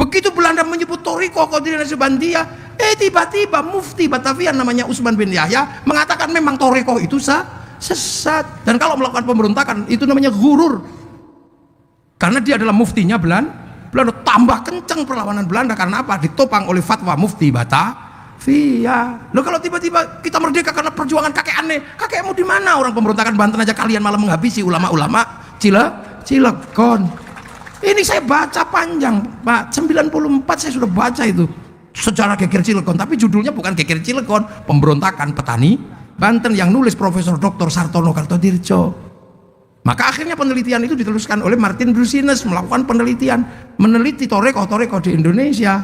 Begitu Belanda menyebut Toriko Qadiriyah Naqsyabandiyah, tiba-tiba mufti Batavia namanya Usman bin Yahya mengatakan memang Toriko itu sesat, dan kalau melakukan pemberontakan itu namanya gurur, karena dia adalah muftinya Belanda. Tambah kencang perlawanan Belanda karena apa? Ditopang oleh fatwa mufti Batavia. Loh, kalau tiba-tiba kita merdeka karena perjuangan kakek aneh, kakekmu di mana? Orang pemberontakan Banten aja kalian malah menghabisi ulama-ulama Cilegon. Ini saya baca panjang Pak, 94 saya sudah baca itu sejarah Geger Cilegon, tapi judulnya bukan Geger Cilegon, pemberontakan petani Banten, yang nulis Profesor Dr. Sartono Kartodirjo. Maka akhirnya penelitian itu diteruskan oleh Martin Brusines, melakukan penelitian, meneliti Toreko di Indonesia.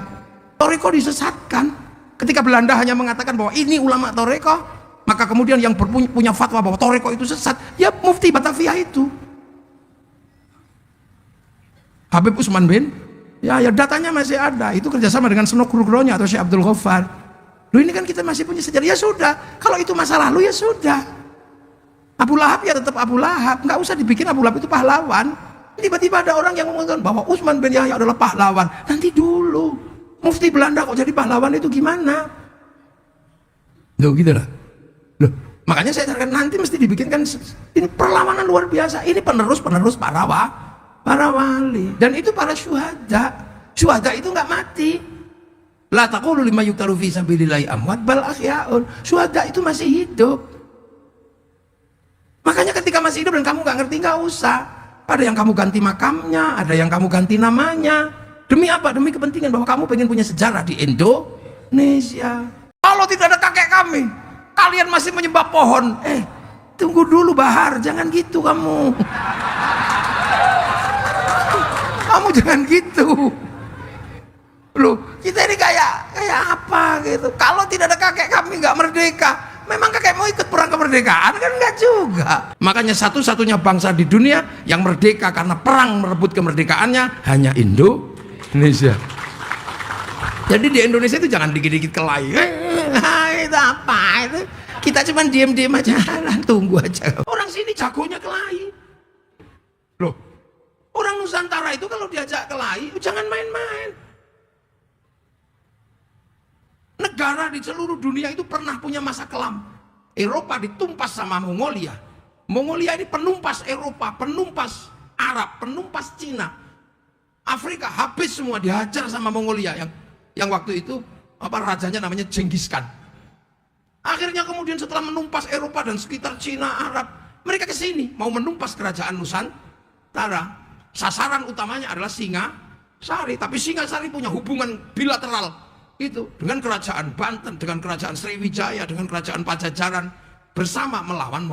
Toreko disesatkan ketika Belanda hanya mengatakan bahwa ini ulama Toreko, maka kemudian yang punya fatwa bahwa Toreko itu sesat, ya mufti Batavia itu Habib Usman bin ya datanya masih ada, itu kerjasama dengan Senok Nugroho atau Syekh Abdul Ghaffar. Loh, ini kan kita masih punya sejarah. Ya sudah, kalau itu masa lalu ya sudah. Abu Lahab ya tetap Abu Lahab, nggak usah dibikin Abu Lahab itu pahlawan. Tiba-tiba ada orang yang mengatakan bahwa Usman bin Yahya adalah pahlawan. Nanti dulu, mufti Belanda kok jadi pahlawan itu gimana? Loh, gitu lah. Loh, makanya saya katakan nanti mesti dibikinkan ini perlawanan luar biasa. Ini penerus para wali, dan itu para syuhada itu nggak mati. La taqulu lima yuqtalu fi sabilillahi amwat bal ahyaun. Syuhada itu masih hidup. Makanya ketika masih hidup dan kamu nggak ngerti, nggak usah. Ada yang kamu ganti makamnya, ada yang kamu ganti namanya. Demi apa? Demi kepentingan bahwa kamu pengen punya sejarah di Indonesia. Kalau tidak ada kakek kami, kalian masih menyembah pohon. Tunggu dulu Bahar, jangan gitu kamu. Kamu jangan gitu. Loh, kita ini kayak apa gitu. Kalau tidak ada kakek kami nggak merdeka. Memang kakek mau ikut perang kemerdekaan kan? Enggak juga. Makanya satu-satunya bangsa di dunia yang merdeka karena perang merebut kemerdekaannya hanya Indonesia. Jadi di Indonesia itu jangan dikit-dikit kelahi. Itu apa itu? Kita cuma diem-diem aja, tunggu aja. Orang sini jagonya kelahi. Loh, orang Nusantara itu kalau diajak kelahi, jangan main-main. Negara di seluruh dunia itu pernah punya masa kelam. Eropa ditumpas sama Mongolia. Mongolia ini penumpas Eropa, penumpas Arab, penumpas Cina. Afrika habis semua, dihajar sama Mongolia yang waktu itu rajanya namanya Genghis Khan. Akhirnya kemudian setelah menumpas Eropa dan sekitar Cina, Arab, mereka ke sini mau menumpas kerajaan Nusantara. Sasaran utamanya adalah Singasari, tapi Singasari punya hubungan bilateral itu dengan kerajaan Banten, dengan kerajaan Sriwijaya, dengan kerajaan Pajajaran, bersama melawan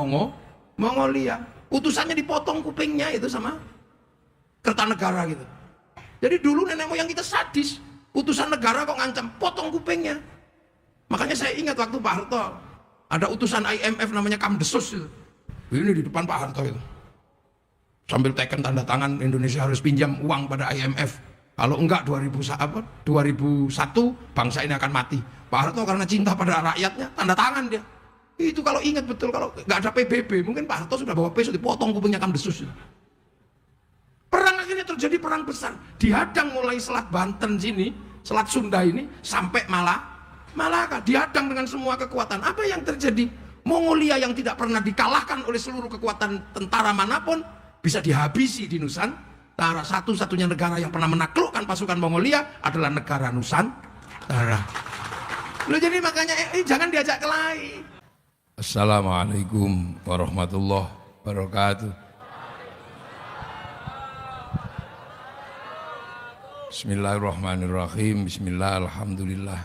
Mongolia. Utusannya dipotong kupingnya itu sama Kertanegara gitu. Jadi dulu nenek moyang kita sadis, utusan negara kok ngancam potong kupingnya. Makanya saya ingat waktu Pak Harto ada utusan IMF namanya Kamdesus itu. Ini di depan Pak Harto itu, sambil teken tanda tangan Indonesia harus pinjam uang pada IMF. Kalau enggak 2001 bangsa ini akan mati. Pak Harto karena cinta pada rakyatnya tanda tangan dia. Itu kalau ingat betul, kalau nggak ada PBB mungkin Pak Harto sudah bawa pisau dipotong kupingnya Kamdesus. Perang akhirnya terjadi, perang besar, dihadang mulai Selat Banten sini, Selat Sunda ini sampai Malaka, dihadang dengan semua kekuatan. Apa yang terjadi? Mongolia yang tidak pernah dikalahkan oleh seluruh kekuatan tentara manapun bisa dihabisi di Nusantara. Satu-satunya negara yang pernah menaklukkan pasukan Mongolia adalah negara Nusantara. Loh, jadi makanya jangan diajak kelahi. Assalamualaikum warahmatullahi wabarakatuh. Bismillahirrahmanirrahim. Bismillah, alhamdulillah.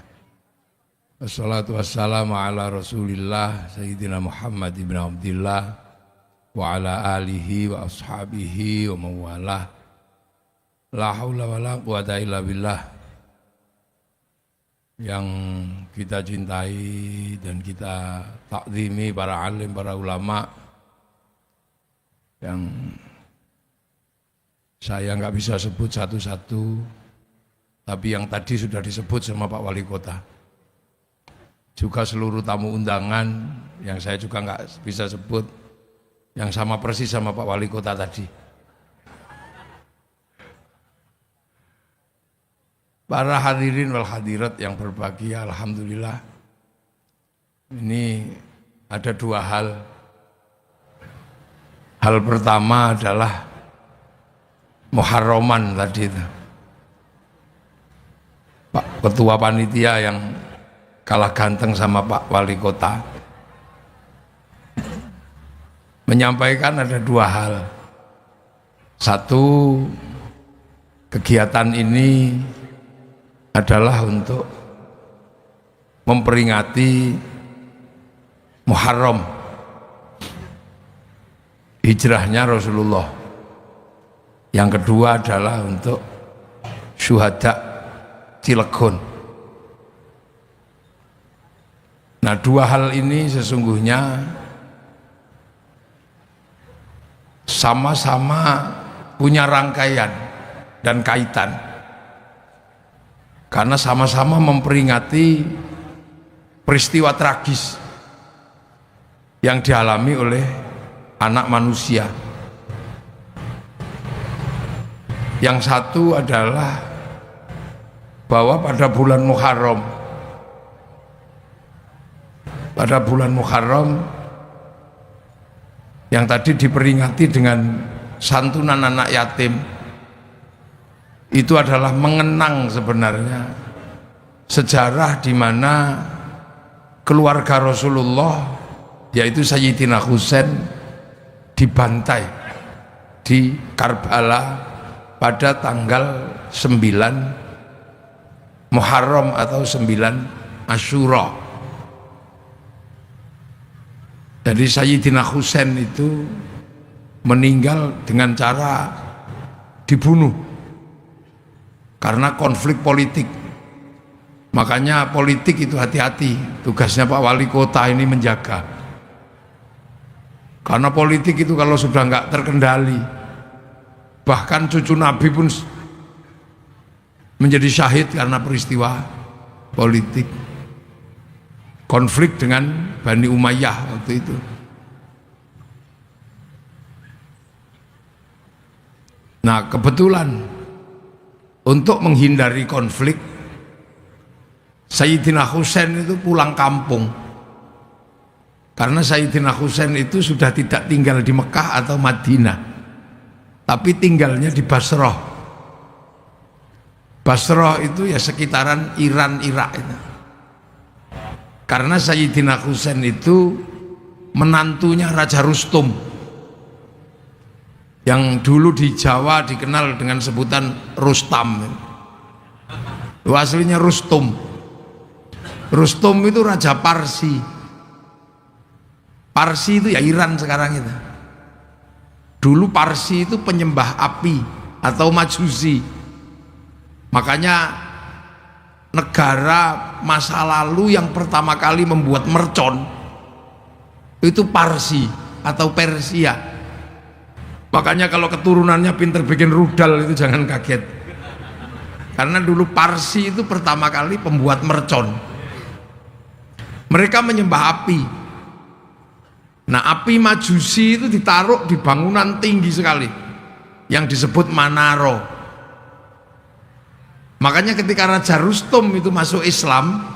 Wassalatu wassalamu ala rasulillah Sayyidina Muhammad ibn Abdillah wa ala alihi wa ashabihi wa mawalah. La haula wa la quwata illa billah. Yang kita cintai dan kita takzimi para alim, para ulama yang saya nggak bisa sebut satu-satu, tapi yang tadi sudah disebut sama Pak Wali Kota. Juga seluruh tamu undangan yang saya juga nggak bisa sebut, yang sama persis sama Pak Wali Kota tadi. Para hadirin wal hadirat yang berbahagia, alhamdulillah. Ini ada dua hal. Hal pertama adalah Muharraman tadi itu. Pak Ketua Panitia yang kalah ganteng sama Pak Wali Kota menyampaikan ada dua hal. Satu, kegiatan ini adalah untuk memperingati Muharram, hijrahnya Rasulullah. Yang kedua adalah untuk syuhada Cilegon. Nah, dua hal ini sesungguhnya sama-sama punya rangkaian dan kaitan, karena sama-sama memperingati peristiwa tragis yang dialami oleh anak manusia. Yang satu adalah bahwa pada bulan Muharram yang tadi diperingati dengan santunan anak yatim, itu adalah mengenang sebenarnya sejarah di mana keluarga Rasulullah, yaitu Sayyidina Husain, dibantai di Karbala pada tanggal 9 Muharram atau 9 Asyura. Jadi Sayyidina Husain itu meninggal dengan cara dibunuh karena konflik politik. Makanya politik itu hati-hati, tugasnya Pak Wali Kota ini menjaga. Karena politik itu kalau sudah nggak terkendali, bahkan cucu Nabi pun menjadi syahid karena peristiwa politik. Konflik dengan Bani Umayyah waktu itu. Nah, kebetulan untuk menghindari konflik, Sayyidina Husain itu pulang kampung. Karena Sayyidina Husain itu sudah tidak tinggal di Mekah atau Madinah, tapi tinggalnya di Basrah. Basrah itu ya sekitaran Iran, Irak itu. Karena Sayyidina Husain itu menantunya Raja Rustum, yang dulu di Jawa dikenal dengan sebutan Rustam. Itu aslinya Rustum. Rustum itu Raja Parsi. Parsi itu ya Iran sekarang itu. Dulu Parsi itu penyembah api atau Majusi. Makanya negara masa lalu yang pertama kali membuat mercon itu Parsi atau Persia. Makanya kalau keturunannya pinter bikin rudal itu jangan kaget, karena dulu Parsi itu pertama kali pembuat mercon. Mereka menyembah api. Nah, api Majusi itu ditaruh di bangunan tinggi sekali yang disebut Manaro. Makanya ketika Raja Rustum itu masuk Islam,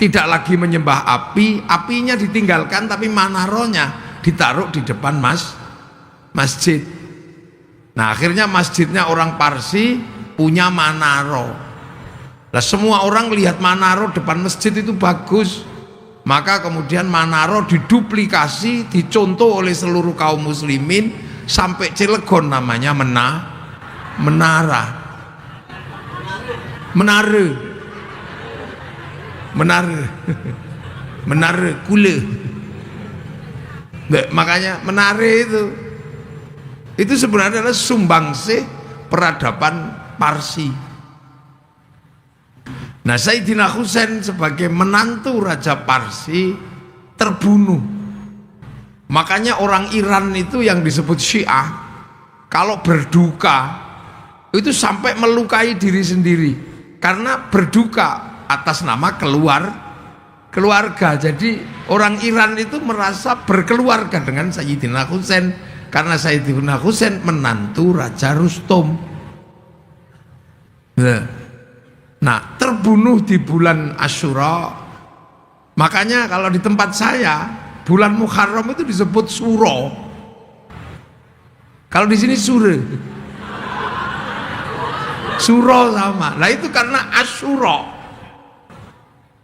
tidak lagi menyembah api, apinya ditinggalkan, tapi manaronya ditaruh di depan masjid. Nah, akhirnya masjidnya orang Parsi punya manaro. Nah, semua orang lihat manaro depan masjid itu bagus, maka kemudian manaro diduplikasi, dicontoh oleh seluruh kaum muslimin sampai Cilegon, namanya menara. Menara kule. Makanya menare itu sebenarnya adalah sumbangsih peradaban Parsi. Nah, Sayyidina Husain sebagai menantu Raja Parsi terbunuh. Makanya orang Iran itu yang disebut Syiah, kalau berduka itu sampai melukai diri sendiri, karena berduka atas nama keluarga. Jadi orang Iran itu merasa berkeluarga dengan Sayyidina Husain, karena Sayyidina Husain menantu Raja Rustum. Nah, Nah, terbunuh di bulan Asyura. Makanya kalau di tempat saya bulan Muharram itu disebut Suro. Kalau di sini Sure. Suro sama. Nah itu karena Asyura.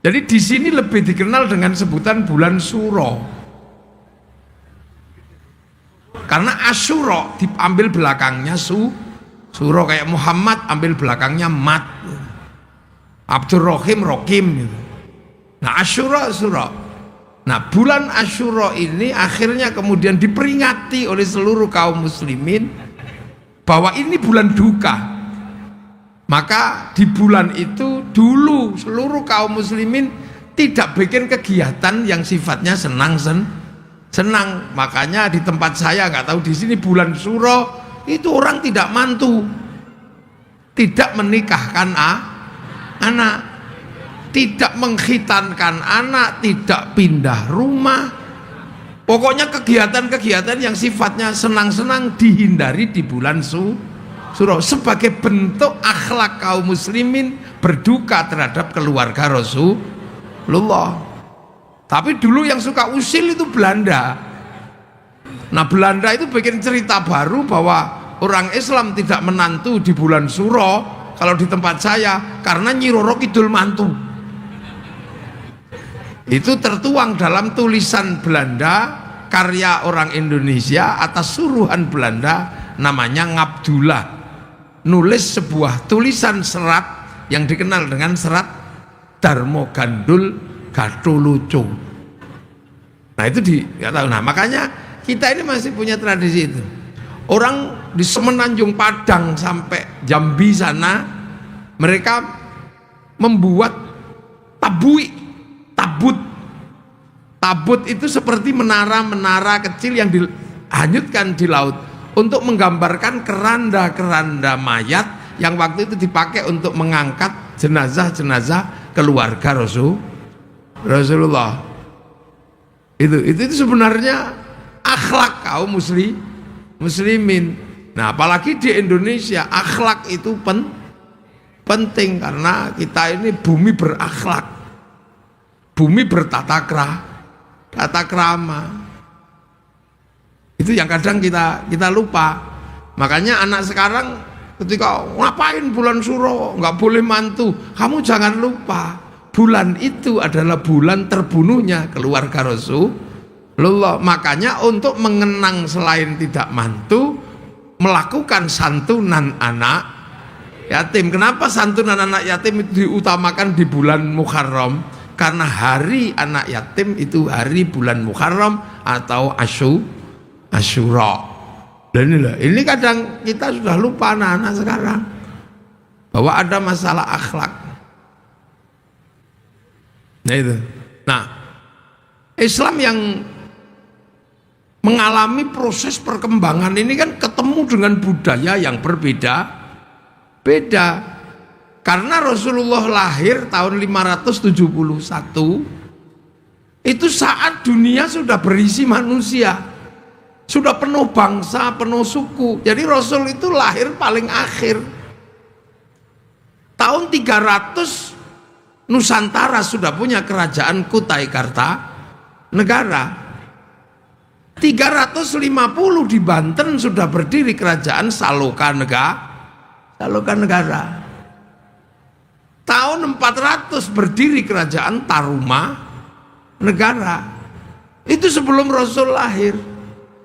Jadi di sini lebih dikenal dengan sebutan bulan Suro. Karena Asyura diambil belakangnya Suro, kayak Muhammad ambil belakangnya Mat. Abdurrahim Rokim gitu. Nah Asyura Asyura. Nah bulan Asyura ini akhirnya kemudian diperingati oleh seluruh kaum muslimin bahwa ini bulan duka. Maka di bulan itu dulu seluruh kaum muslimin tidak bikin kegiatan yang sifatnya senang. Makanya di tempat saya, nggak tahu di sini bulan Suro itu orang tidak mantu, tidak menikahkan anak, tidak mengkhitankan anak, tidak pindah rumah. Pokoknya kegiatan-kegiatan yang sifatnya senang-senang dihindari di bulan Suro sebagai bentuk akhlak kaum muslimin berduka terhadap keluarga Rasulullah. Tapi dulu yang suka usil itu Belanda. Nah Belanda itu bikin cerita baru bahwa orang Islam tidak menantu di bulan Suro kalau di tempat saya karena Nyi Roro Kidul mantu. Itu tertuang dalam tulisan Belanda karya orang Indonesia atas suruhan Belanda namanya Ngabdullah, nulis sebuah tulisan serat yang dikenal dengan serat Darmo Gandul Gatulucu. Nah itu nggak tahu. Nah makanya kita ini masih punya tradisi itu. Orang di Semenanjung Padang sampai Jambi sana mereka membuat tabut itu seperti menara-menara kecil yang dihanyutkan di laut untuk menggambarkan keranda-keranda mayat yang waktu itu dipakai untuk mengangkat jenazah-jenazah keluarga Rasulullah. Itu sebenarnya akhlak kaum muslimin. Nah apalagi di Indonesia akhlak itu penting karena kita ini bumi berakhlak, bumi bertata krama. Itu yang kadang kita lupa. Makanya anak sekarang ketika ngapain bulan Suro nggak boleh mantu, kamu jangan lupa bulan itu adalah bulan terbunuhnya keluarga Rasulullah. Makanya untuk mengenang selain tidak mantu, melakukan santunan anak yatim. Kenapa santunan anak yatim itu diutamakan di bulan Muharram? Karena hari anak yatim itu hari bulan Muharram atau Asyura. Dan ini kadang kita sudah lupa anak-anak sekarang bahwa ada masalah akhlak. Nah itu. Nah, Islam yang mengalami proses perkembangan ini kan ketemu dengan budaya yang berbeda. Karena Rasulullah lahir tahun 571 itu saat dunia sudah berisi manusia, sudah penuh bangsa, penuh suku. Jadi Rasul itu lahir paling akhir. Tahun 300 Nusantara sudah punya kerajaan Kutai Kartanegara. 350 di Banten sudah berdiri kerajaan Saloka Negara. Tahun 400 berdiri kerajaan Tarumanegara. Itu sebelum Rasul lahir.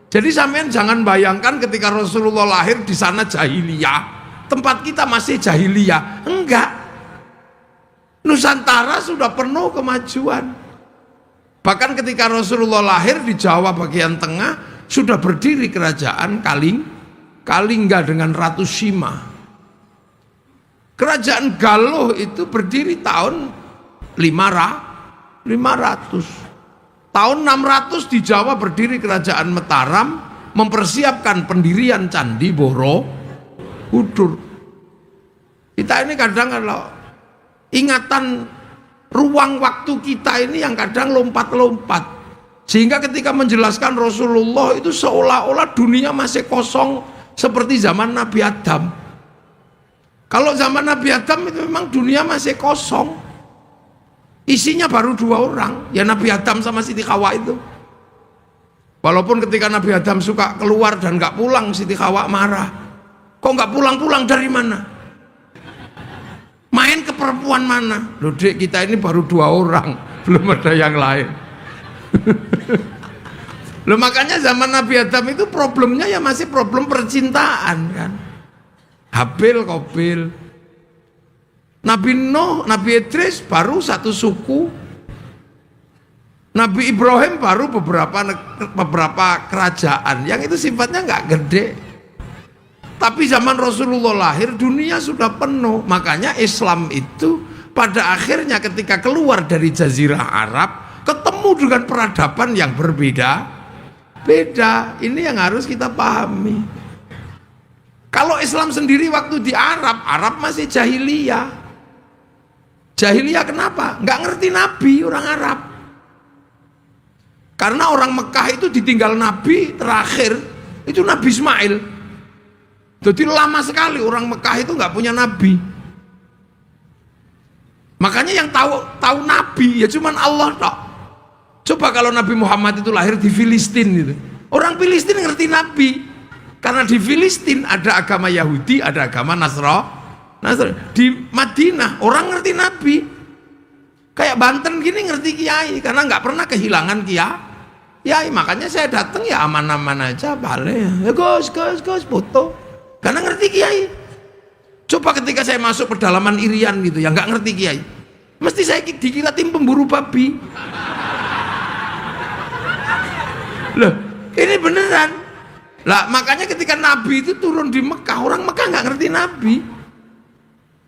Jadi sampean jangan bayangkan ketika Rasulullah lahir di sana jahiliyah, tempat kita masih jahiliyah. Enggak. Nusantara sudah penuh kemajuan. Bahkan ketika Rasulullah lahir di Jawa bagian tengah sudah berdiri kerajaan Kalingga dengan Ratu Sima. Kerajaan Galuh itu berdiri tahun 500. Tahun 600 di Jawa berdiri kerajaan Mataram mempersiapkan pendirian Candi Borobudur. Kita ini kadang kalau ingatan ruang waktu kita ini yang kadang lompat-lompat, sehingga ketika menjelaskan Rasulullah itu seolah-olah dunia masih kosong seperti zaman Nabi Adam. Kalau zaman Nabi Adam itu memang dunia masih kosong. Isinya baru 2 orang, ya Nabi Adam sama Siti Hawa itu. Walaupun ketika Nabi Adam suka keluar dan nggak pulang, Siti Hawa marah. Kok nggak pulang-pulang, dari mana? Main ke perempuan mana? Loh dek, kita ini baru 2 orang, belum ada yang lain. Loh makanya zaman Nabi Adam itu problemnya ya masih problem percintaan kan. Habil Qabil. Nabi Nuh, Nabi Idris baru 1 suku. Nabi Ibrahim baru beberapa kerajaan yang itu sifatnya nggak gede. Tapi zaman Rasulullah lahir dunia sudah penuh. Makanya Islam itu pada akhirnya ketika keluar dari Jazirah Arab ketemu dengan peradaban yang berbeda-beda. Ini yang harus kita pahami. Kalau Islam sendiri waktu di Arab masih jahiliyah. Jahiliyah kenapa? Nggak ngerti Nabi orang Arab. Karena orang Mekah itu ditinggal Nabi terakhir itu Nabi Ismail. Jadi lama sekali orang Mekah itu nggak punya Nabi. Makanya yang tahu Nabi ya cuman Allah tok. Coba kalau Nabi Muhammad itu lahir di Filistin gitu. Orang Filistin ngerti Nabi. Karena di Filistin ada agama Yahudi, ada agama Nasrani. Di Madinah orang ngerti Nabi. Kayak Banten gini ngerti kiai karena nggak pernah kehilangan kiai. Makanya saya datang ya aman-aman aja, balik. Ya Gus foto. Karena ngerti kiai. Coba ketika saya masuk pedalaman Irian gitu, ya nggak ngerti kiai. Mesti saya dikira tim pemburu babi. Loh, ini beneran. Lah makanya ketika Nabi itu turun di Mekah, orang Mekah nggak ngerti Nabi.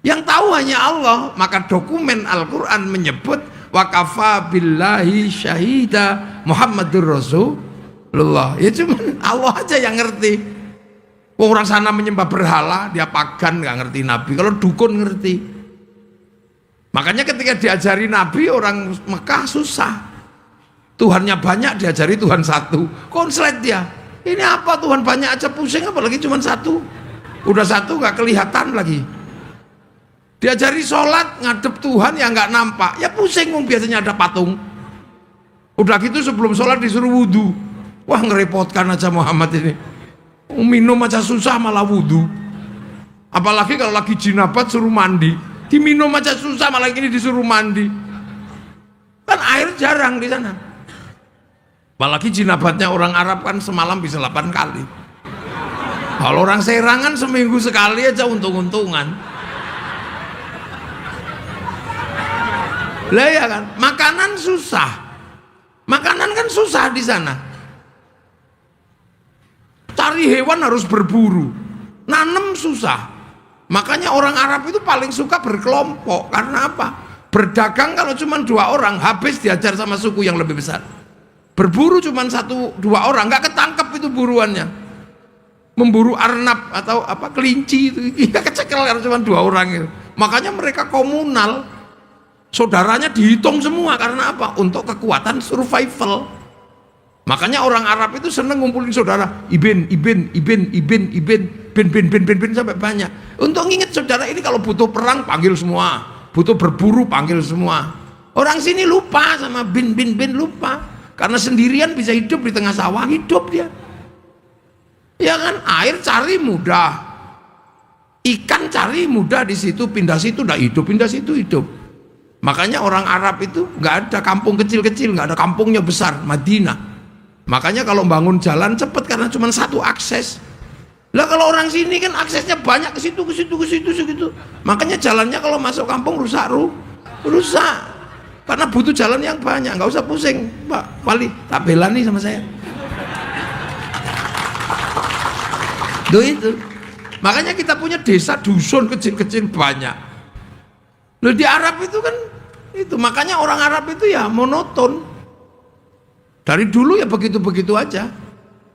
Yang tahu hanya Allah. Maka dokumen Al-Quran menyebut wa kafa billahi syahida Muhammadur Rasulullah. Ya cuman Allah aja yang ngerti. Orang sana menyembah berhala, dia pagan nggak ngerti Nabi. Kalau dukun ngerti. Makanya ketika diajari Nabi orang Mekah susah. Tuhannya banyak diajari Tuhan satu. Konslet dia. Ini apa Tuhan banyak aja pusing, apalagi cuma satu. Udah satu nggak kelihatan lagi. Diajari sholat ngadep Tuhan yang nggak nampak, ya pusing. Biasanya ada patung. Udah gitu sebelum sholat disuruh wudhu. Wah ngerepotkan aja Muhammad ini. Minum aja susah malah wudhu. Apalagi kalau lagi jinabat suruh mandi. Diminum aja susah malah ini disuruh mandi. Kan air jarang di sana. Apalagi jinabatnya orang Arab kan semalam bisa 8 kali. Kalau orang Serangan seminggu sekali aja untung-untungan. Lah ya kan, makanan susah. Makanan kan susah di sana. Cari hewan harus berburu. Nanem susah. Makanya orang Arab itu paling suka berkelompok. Karena apa? Berdagang kalau cuma 2 orang habis diajar sama suku yang lebih besar. Berburu cuma 1-2 orang, nggak ketangkep itu buruannya. Memburu arnab atau apa kelinci itu, ya kecekel karena cuma 2 orang itu. Makanya mereka komunal, saudaranya dihitung semua karena apa? Untuk kekuatan survival. Makanya orang Arab itu seneng ngumpulin saudara, ben sampai banyak. Untuk nginget saudara ini kalau butuh perang panggil semua, butuh berburu panggil semua. Orang sini lupa sama bin lupa. Karena sendirian bisa hidup di tengah sawah, hidup dia. Ya kan, air cari mudah, ikan cari mudah di situ, pindah situ udah hidup, pindah situ hidup. Makanya orang Arab itu nggak ada kampung kecil-kecil, nggak ada kampungnya besar, Madinah. Makanya kalau bangun jalan cepet karena cuma 1 akses. Lah kalau orang sini kan aksesnya banyak ke situ. Makanya jalannya kalau masuk kampung rusak. Karena butuh jalan yang banyak, nggak usah pusing, Pak Wali, tak bela nih sama saya. Itu. Makanya kita punya desa dusun kecil-kecil banyak. Loh di Arab itu kan itu, makanya orang Arab itu ya monoton. Dari dulu ya begitu-begitu aja.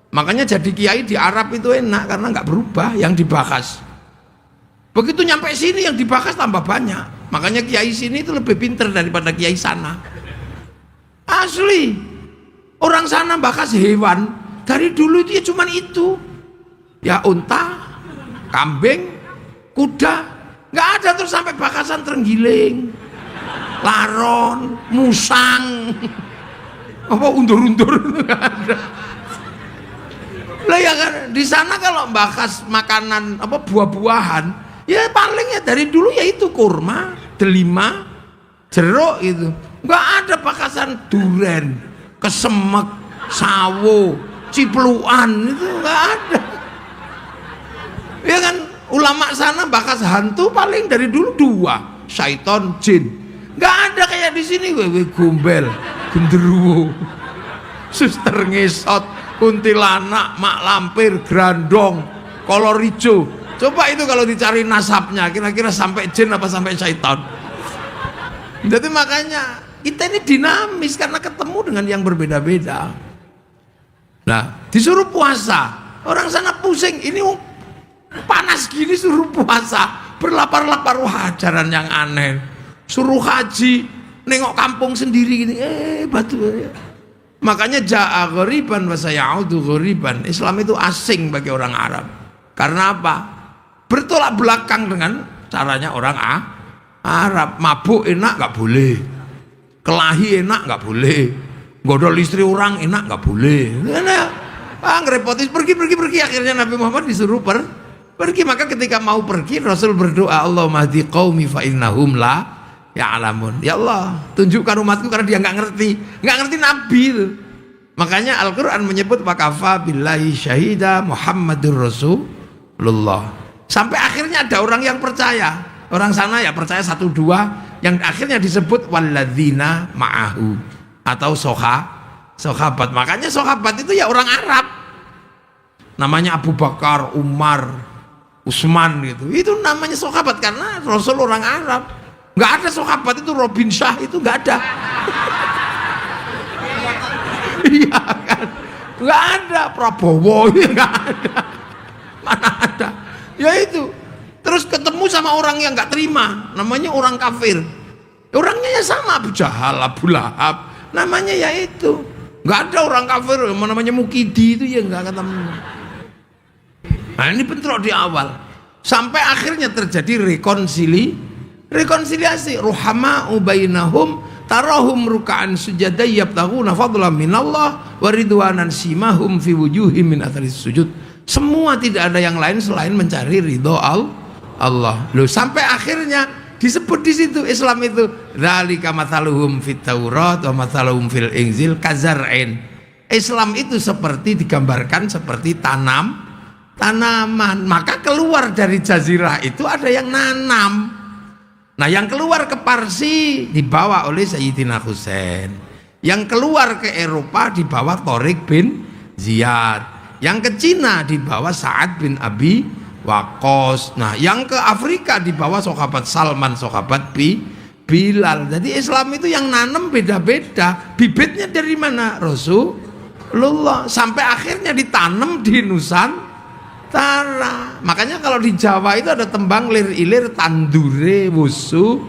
Makanya jadi kiai di Arab itu enak karena nggak berubah yang dibahas. Begitu nyampe sini yang dibahas tambah banyak. Makanya kiai sini itu lebih pinter daripada kiai sana. Asli. Orang sana bahas hewan. Dari dulu itu ya cuman itu. Ya unta, kambing, kuda. Nggak ada. Terus sampai Bakasan Trenggiling, Laron, Musang, apa undur-undur itu nggak ada. Lah ya kan di sana kalau bakas makanan apa buah-buahan ya palingnya dari dulu ya itu kurma, delima, jeruk itu. Nggak ada Bakasan duren, kesemek, sawo, cipluan itu nggak ada. Ya kan ulama sana bakas hantu paling dari dulu 2, syaiton, jin. Nggak ada kayak di sini wewe gombel, genderuwo, suster ngesot, kuntilanak, mak lampir, grandong, kolor hijau. Coba itu kalau dicari nasabnya kira-kira sampai jin apa sampai syaitan. Jadi makanya kita ini dinamis karena ketemu dengan yang berbeda-beda. Nah disuruh puasa, orang sana pusing, ini panas gini suruh puasa, berlapar-lapar, wah ajaran yang aneh. Suruh haji, nengok kampung sendiri gini, batu ya. Makanya ja'a ghoriban wa sayaudu ghoriban. Islam itu asing bagi orang Arab. Karena apa? Bertolak belakang dengan caranya orang Arab. Mabuk enak nggak boleh, kelahi enak nggak boleh, godol istri orang enak nggak boleh. Ngerepotis, pergi. Akhirnya Nabi Muhammad disuruh pergi. Maka ketika mau pergi Rasul berdoa, Allahumma hdi qaumi fa innahum la ya'lamun. Ya Allah, tunjukkan umatku karena dia nggak ngerti Nabi itu. Makanya Al-Quran menyebut wakafa billahi syahida Muhammadur Rasulullah. Sampai akhirnya ada orang yang percaya. Orang sana ya percaya 1-2, yang akhirnya disebut walladzina ma'ahu atau sahabat. Makanya sahabat itu ya orang Arab. Namanya Abu Bakar, Umar, Utsman gitu. Itu namanya sahabat karena Rasul orang Arab. Nggak ada sahabat itu Robin Shah itu nggak ada. Iya kan, nggak ada Prabowo, nggak ada. Mana ada? Ya itu. Terus ketemu sama orang yang nggak terima, namanya orang kafir. Orangnya ya sama Abu Jahal, Abu Lahab, namanya ya itu. Nggak ada orang kafir namanya Mukidi itu ya nggak ketemu. Nah ini bentrok di awal, sampai akhirnya terjadi rekonsiliasi. Ruhama'u bainahum tarahum ruka'an sujada yabtaghuna fadlan minallah wa ridwanan simahum fi wujuhim min atharis sujud. Semua tidak ada yang lain selain mencari ridho Allah. Loh, sampai akhirnya disebut di situ Islam itu dzalika mathaluhum fit Taurat wa mathaluhum fil Injil kazar'in. Islam itu seperti digambarkan seperti tanaman. Maka keluar dari jazirah itu ada yang nanam. Nah yang keluar ke Parsi dibawa oleh Sayyidina Husain, yang keluar ke Eropa dibawa Tariq bin Ziyad, yang ke Cina dibawa Sa'ad bin Abi Waqqas. Nah yang ke Afrika dibawa sahabat Salman, sahabat Bilal. Jadi Islam itu yang nanam beda-beda. Bibitnya dari mana? Rasulullah. Sampai akhirnya ditanam di Nusantara. Makanya kalau di Jawa itu ada tembang lir ilir tandure wusu.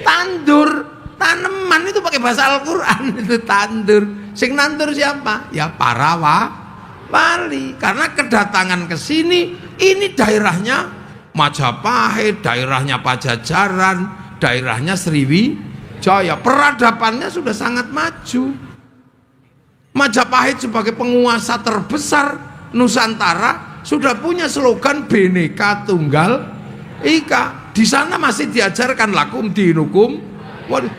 Tandur, tanaman itu pakai bahasa Al-Quran itu tandur. Sing nandur siapa? Ya para wali. Karena kedatangan ke sini, ini daerahnya Majapahit, daerahnya Pajajaran, daerahnya Sriwijaya. Peradabannya sudah sangat maju. Majapahit sebagai penguasa terbesar Nusantara sudah punya slogan Bhinneka Tunggal Ika. Di sana masih diajarkan lakum dinukum.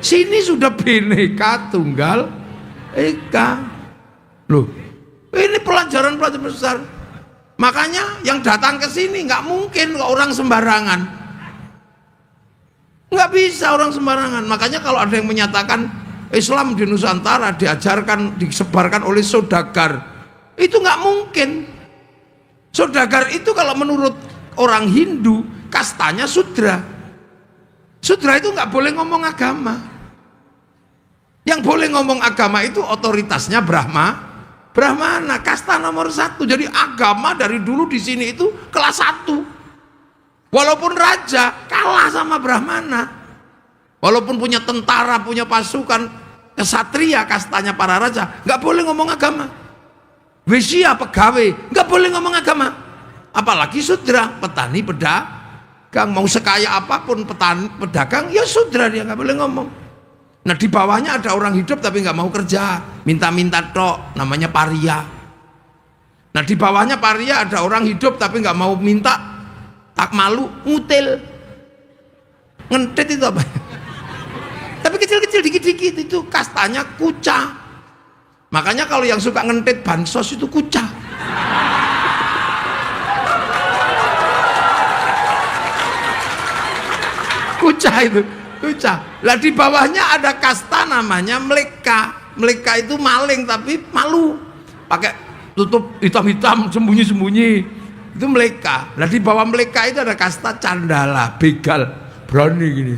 Sini sudah Bhinneka Tunggal Ika. Loh, ini pelajaran-pelajaran besar. Makanya yang datang ke sini nggak mungkin orang sembarangan. Nggak bisa orang sembarangan. Makanya kalau ada yang menyatakan Islam di Nusantara diajarkan, disebarkan oleh saudagar, itu nggak mungkin. Saudagar itu kalau menurut orang Hindu kastanya sudra. Sudra itu nggak boleh ngomong agama. Yang boleh ngomong agama itu otoritasnya Brahmana, kasta nomor 1. Jadi agama dari dulu di sini itu kelas 1. Walaupun raja kalah sama Brahmana. Walaupun punya tentara, punya pasukan, kesatria kastanya para raja, nggak boleh ngomong agama. Wisya pegawai nggak boleh ngomong agama, apalagi sudra petani Kang mau sekaya apapun pedagang, ya sudah dia nggak boleh ngomong. Nah di bawahnya ada orang hidup tapi nggak mau kerja, minta-minta tok, namanya paria. Nah di bawahnya paria ada orang hidup tapi nggak mau minta, tak malu, ngutil, ngentit itu apa? Tapi kecil-kecil, dikit-dikit itu kastanya kuca. Makanya kalau yang suka ngentit bansos itu kuca. Kuca itu, kuca. Lah di bawahnya ada kasta namanya mleka. Mleka itu maling tapi malu, pakai tutup hitam-hitam, sembunyi-sembunyi. Itu mleka. Lah di bawah mleka itu ada kasta candala, begal, berani gini.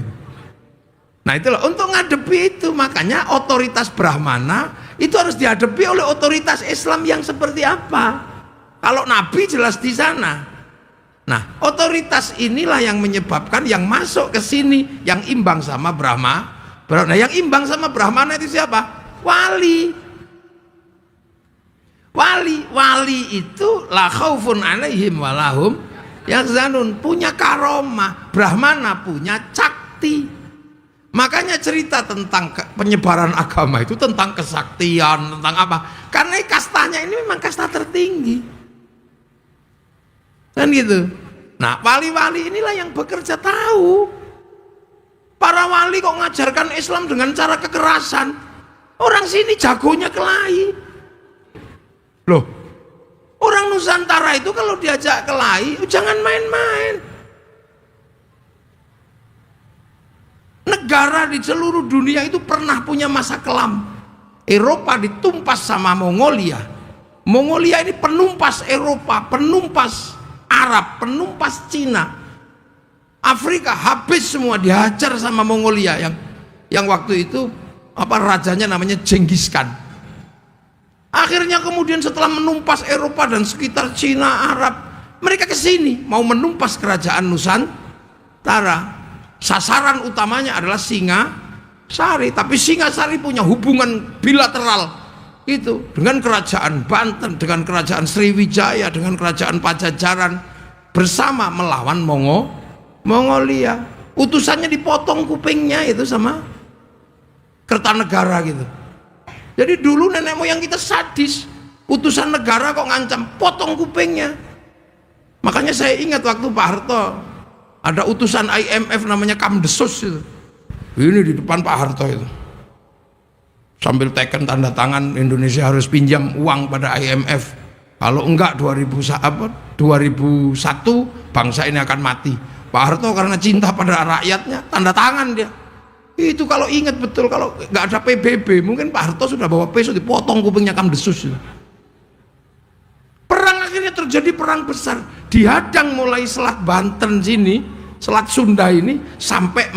Nah itulah untuk ngadepi itu, makanya otoritas Brahmana itu harus dihadapi oleh otoritas Islam yang seperti apa. Kalau Nabi jelas di sana. Nah, otoritas inilah yang menyebabkan yang masuk ke sini yang imbang sama Brahma. Nah, yang imbang sama Brahmana itu siapa? Wali. Wali itu la khaufun alaihim walahum yahzanun, punya karomah. Brahmana punya cakti. Makanya cerita tentang penyebaran agama itu tentang kesaktian, tentang apa? Karena kastanya ini memang kasta tertinggi. Kan gitu. Nah wali-wali inilah yang bekerja tahu. Para wali kok ngajarkan Islam dengan cara kekerasan. Orang sini jagonya kelahi. Loh, orang Nusantara itu kalau diajak kelahi jangan main-main. Negara di seluruh dunia itu pernah punya masa kelam. Eropa ditumpas sama Mongolia. Mongolia ini penumpas Eropa, penumpas Arab, penumpas Cina. Afrika habis semua, dihajar sama Mongolia yang waktu itu apa rajanya namanya Genghis Khan. Akhirnya kemudian setelah menumpas Eropa dan sekitar Cina, Arab, mereka ke sini mau menumpas kerajaan Nusantara. Sasaran utamanya adalah Singasari, tapi Singasari punya hubungan bilateral itu dengan kerajaan Banten, dengan kerajaan Sriwijaya, dengan kerajaan Pajajaran bersama melawan Mongolia. Utusannya dipotong kupingnya itu sama Kertanegara gitu. Jadi dulu nenek moyang kita sadis, utusan negara kok ngancam potong kupingnya. Makanya saya ingat waktu Pak Harto ada utusan IMF namanya Kamdesus itu. Ini di depan Pak Harto itu. Sambil teken tanda tangan, Indonesia harus pinjam uang pada IMF. Kalau enggak 2001 bangsa ini akan mati. Pak Harto karena cinta pada rakyatnya tanda tangan dia. Itu kalau ingat betul, kalau enggak ada PBB mungkin Pak Harto sudah bawa pisau dipotong kupingnya Kamdesus. Perang akhirnya terjadi, perang besar. Dihadang mulai Selat Banten sini, Selat Sunda ini sampai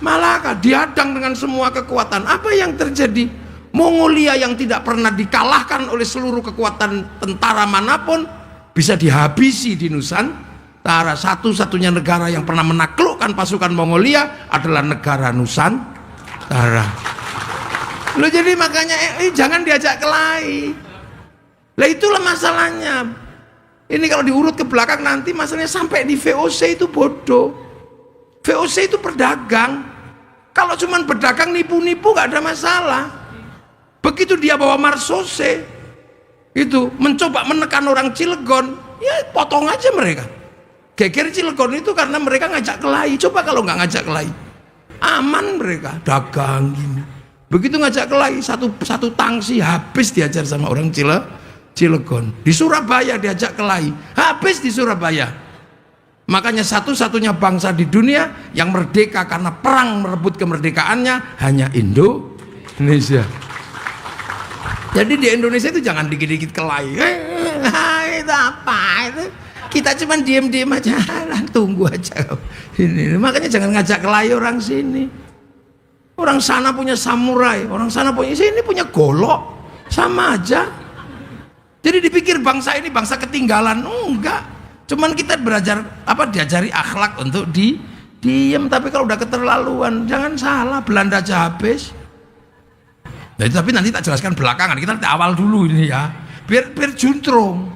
Malaka, dihadang dengan semua kekuatan. Apa yang terjadi? Mongolia yang tidak pernah dikalahkan oleh seluruh kekuatan tentara manapun bisa dihabisi di Nusantara. Satu-satunya negara yang pernah menaklukkan pasukan Mongolia adalah negara Nusantara. Loh, jadi makanya jangan diajak kelahi. Lah itulah masalahnya. Ini kalau diurut ke belakang nanti masalahnya sampai di VOC itu bodoh. VOC itu pedagang. Kalau cuman pedagang nipu-nipu gak ada masalah. Begitu dia bawa marsose itu mencoba menekan orang Cilegon, ya potong aja mereka. Geger Cilegon itu karena mereka ngajak kelahi. Coba kalau nggak ngajak kelahi, aman mereka dagang gini. Begitu ngajak kelahi, satu tangsi habis diajar sama orang Cilegon. Di Surabaya diajak kelahi, habis di Surabaya. Makanya satu-satunya bangsa di dunia yang merdeka karena perang merebut kemerdekaannya hanya Indonesia. Jadi di Indonesia itu jangan dikit-dikit kelahi. Itu apa itu? Kita cuma diem-diem aja, tunggu aja. Ini makanya jangan ngajak kelahi orang sini. Orang sana punya samurai, orang sana punya, sini punya golok, sama aja. Jadi dipikir bangsa ini bangsa ketinggalan, enggak. Cuman kita belajar diajari akhlak untuk diem, tapi kalau udah keterlaluan jangan salah, Belanda aja habis. Nah, tapi nanti tak jelaskan belakangan, kita nanti awal dulu ini ya, biar juntrung.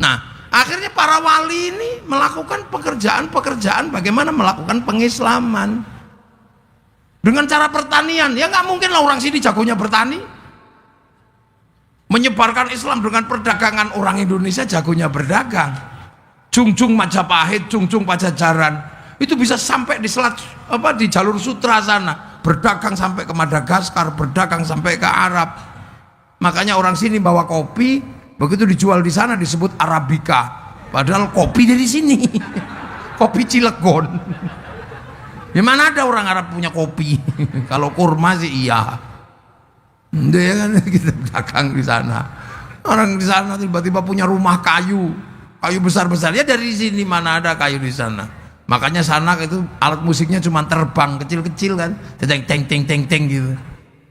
Nah, Akhirnya para wali ini melakukan pekerjaan-pekerjaan bagaimana melakukan pengislaman dengan cara pertanian. Ya nggak mungkin lah orang sini jagonya bertani. Menyebarkan Islam dengan perdagangan, orang Indonesia jagonya berdagang. Jungjung Majapahit, Jungjung Pajajaran itu bisa sampai di selat di jalur sutra sana, berdagang sampai ke Madagaskar, berdagang sampai ke Arab. Makanya orang sini bawa kopi, begitu dijual di sana disebut Arabica, padahal kopi dari sini. Kopi Cilegon. Gimana ada orang Arab punya kopi? Kalau kurma sih iya. Dia kan kita dagang di sana. Orang di sana tiba-tiba punya rumah kayu besar-besar. Ya dari sini mana ada kayu di sana. Makanya sana itu alat musiknya cuma terbang kecil-kecil kan, teng teng teng teng teng gitu.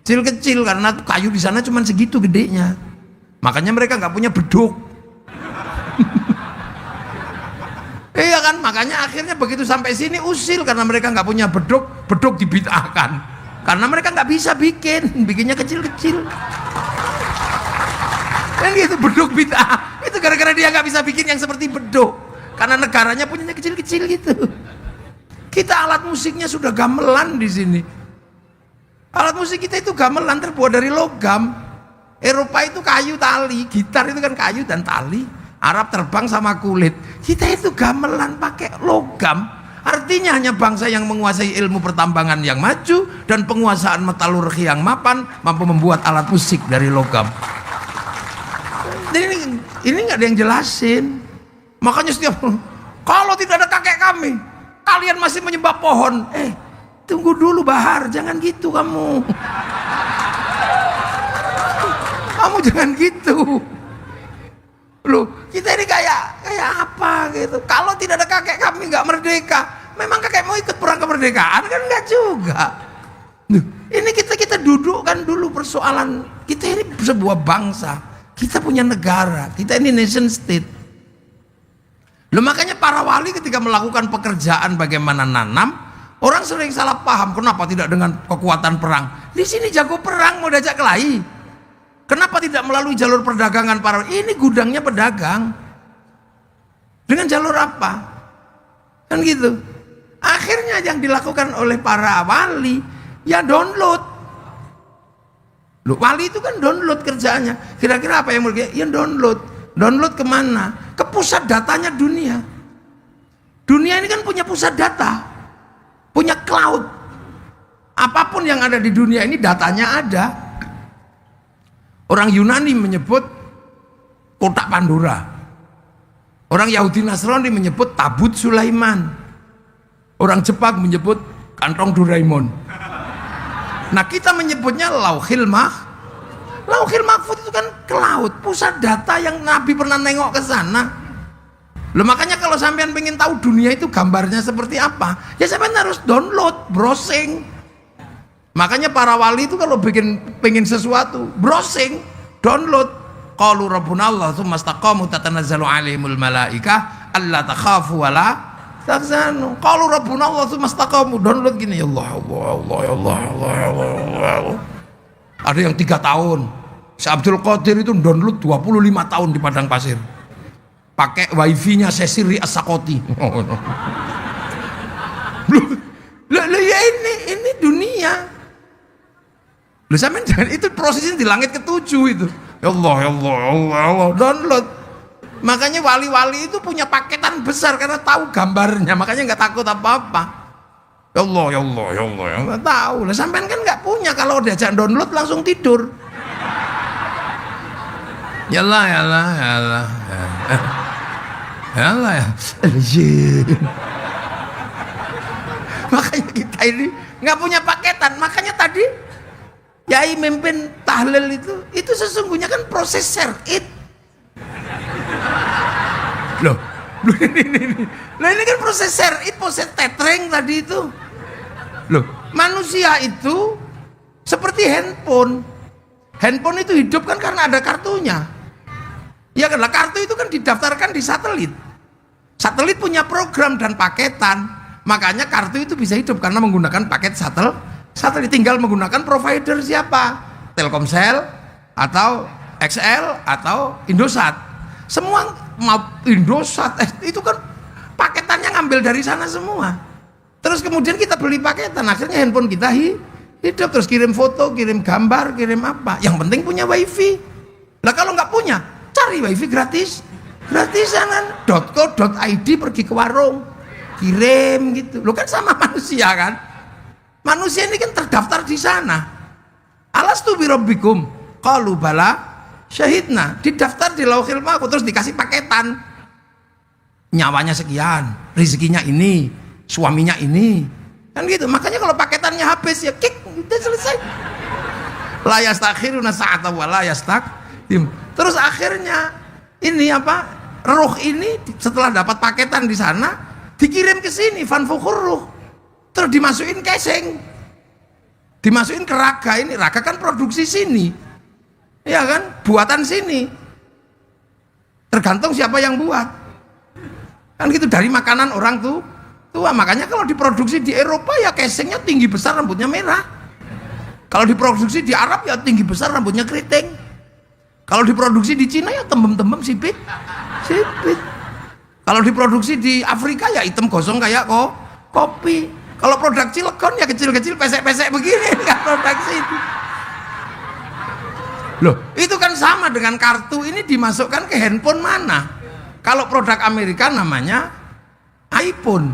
Kecil-kecil karena kayu di sana cuma segitu gedenya. Makanya mereka nggak punya beduk. Iya kan, makanya akhirnya begitu sampai sini usil karena mereka nggak punya beduk dibid'ahkan. Karena mereka nggak bisa bikinnya kecil-kecil. Kan gitu, beduk bid'ah. Itu gara-gara dia nggak bisa bikin yang seperti beduk. Karena negaranya punyanya kecil-kecil gitu. Kita alat musiknya sudah gamelan di sini. Alat musik kita itu gamelan terbuat dari logam. Eropa itu kayu tali, gitar itu kan kayu dan tali. Arab terbang sama kulit. Kita itu gamelan pakai logam. Artinya hanya bangsa yang menguasai ilmu pertambangan yang maju dan penguasaan metalurgi yang mapan mampu membuat alat musik dari logam. Dan ini nggak ada yang jelasin. Makanya setiap kalau tidak ada kakek kami, kalian masih menyembah pohon. Tunggu dulu Bahar, jangan gitu kamu. Kamu jangan gitu. Loh, kita ini kayak apa gitu. Kalau tidak ada kakek kami nggak merdeka. Memang kakek mau ikut perang kemerdekaan kan nggak juga. Loh, ini kita dudukkan dulu persoalan. Kita ini sebuah bangsa. Kita punya negara. Kita ini nation state. Loh, makanya para wali ketika melakukan pekerjaan bagaimana nanam, orang sering salah paham. Kenapa tidak dengan kekuatan perang? Di sini jago perang mau diajak kelahi. Kenapa tidak melalui jalur perdagangan para ini gudangnya pedagang? Dengan jalur apa? Kan gitu. Akhirnya yang dilakukan oleh para wali ya download. Loh, wali itu kan download kerjaannya. Kira-kira apa yang mereka? Ya download. Download kemana? Ke pusat datanya dunia. Dunia ini kan punya pusat data, punya cloud. Apapun yang ada di dunia ini datanya ada. Orang Yunani menyebut kotak Pandora. Orang Yahudi Nasrani menyebut tabut Sulaiman. Orang Jepang menyebut kantong Doraemon. Nah, kita menyebutnya Lauhil Mahfuz. Lauhil Mahfuz itu kan cloud, pusat data yang Nabi pernah nengok ke sana. Loh, makanya kalau sampean pengen tahu dunia itu gambarnya seperti apa, ya sampean harus download, browsing. Makanya para wali itu kalau pengen sesuatu, browsing, download. Qalu rabbuna Allah tsumma istaqamu tatanazzalu alaihimul malaikah alla takhafu wa la tahzanu. Qalu rabbuna Allah tsumma istaqamu, download gini, ya Allah Allah Allah Allah Allah Allah. Ada yang 3 tahun. Si Abdul Qadir itu download 25 tahun di padang pasir. Pakai wifi-nya Sesiri As-Sakoti. Loh, ya ini dunia. Loh, sampean jangan, itu prosesnya di langit ke-7 itu. Ya Allah, ya Allah, ya Allah, ya Allah, download. Makanya wali-wali itu punya paketan besar karena tahu gambarnya, makanya nggak takut apa-apa. Ya Allah, ya Allah, ya Allah, ya Allah, tahu. Lah sampean kan nggak punya, kalau diajak download langsung tidur. Ya Allah, ya Allah, ya Allah. Ya Allah ya. Makanya kita ini nggak punya paketan. Makanya tadi Yai mimpin tahlil itu sesungguhnya kan proses syar'id. Loh, ini kan proses syar'id, proses tetring tadi itu. Loh, manusia itu seperti handphone. Handphone itu hidup kan karena ada kartunya. Ya kan, kartu itu kan didaftarkan di satelit. Satelit punya program dan paketan. Makanya kartu itu bisa hidup karena menggunakan paket satelit. Tinggal menggunakan provider siapa? Telkomsel atau XL atau Indosat. Semua Indosat, itu kan paketannya ngambil dari sana semua. Terus kemudian kita beli paketan, akhirnya handphone kita hidup, terus kirim foto, kirim gambar, kirim apa. Yang penting punya wifi. Lah kalau nggak punya, cari wifi gratisan kan. .co.id, pergi ke warung, kirim gitu. Lo kan sama manusia kan. Manusia ini kan terdaftar di sana. Alastu birabbikum qalu bala syahidna, didaftar di Lauhil Mahfuz, terus dikasih paketan. Nyawanya sekian, rezekinya ini, suaminya ini. Kan gitu. Makanya kalau paketannya habis ya kick, udah selesai. La yastakhiruna sa'atan wa la yastaqdim. Terus akhirnya ini apa? Ruh ini setelah dapat paketan di sana dikirim ke sini, fanfukhur ruh. Terus dimasukin casing, dimasukin ke raga. Ini raga kan produksi sini, ya kan, buatan sini. Tergantung siapa yang buat, kan gitu, dari makanan orang tua. Makanya kalau diproduksi di Eropa ya casingnya tinggi besar, rambutnya merah. Kalau diproduksi di Arab ya tinggi besar, rambutnya keriting. Kalau diproduksi di Cina ya tembem-tembem sipit. Kalau diproduksi di Afrika ya hitam gosong kayak kopi. Kalau produk Cilegon ya kecil-kecil, pesek-pesek begini kan produksi itu. Loh, itu kan sama dengan kartu ini dimasukkan ke handphone mana? Kalau produk Amerika namanya iPhone.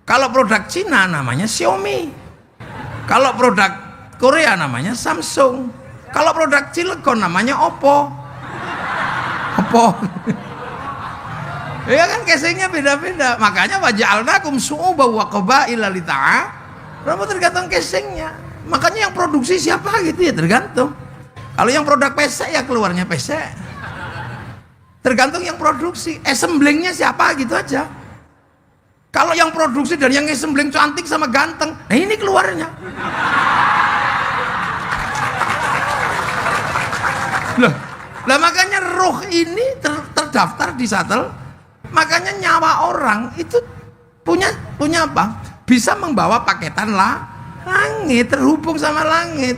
Kalau produk Cina namanya Xiaomi. Kalau produk Korea namanya Samsung. Kalau produk Cilegon namanya Oppo. Ya kan, casingnya beda-beda. Makanya waja'alnakum syu'uban wa qabaila lita'arafu, tergantung casingnya. Makanya yang produksi siapa gitu ya tergantung. Kalau yang produk pesek ya keluarnya pesek. Tergantung yang produksi. Assemblingnya siapa gitu aja. Kalau yang produksi dan yang assembling cantik sama ganteng, nah ini keluarnya. Lah makanya roh ini terdaftar di shuttle. Makanya nyawa orang itu punya apa? Bisa membawa paketan langit, terhubung sama langit.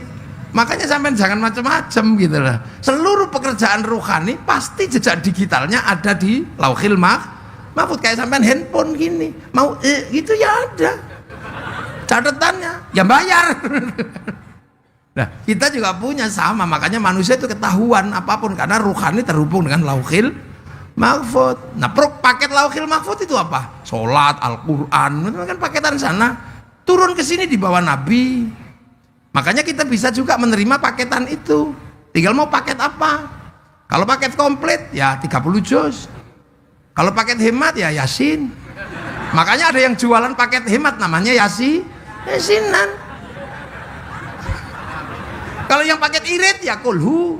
Makanya sampai jangan macam-macam gitu lah. Seluruh pekerjaan rohani pasti jejak digitalnya ada di Lauhil Mahfuz. Kayak sampai handphone gini, mau gitu ya ada catatannya, ya bayar. Nah kita juga punya sama. Makanya manusia itu ketahuan apapun karena rohani terhubung dengan Lauhil Mahfuz. Nah paket Lauhil Mahfuz itu apa? Sholat, Al-Quran, itu kan paketan sana turun ke sini di bawah Nabi. Makanya kita bisa juga menerima paketan itu. Tinggal mau paket apa? Kalau paket komplit ya 30 juz. Kalau paket hemat ya Yasin. Makanya ada yang jualan paket hemat namanya Yasinan. Kalau yang paket irit ya kulhu.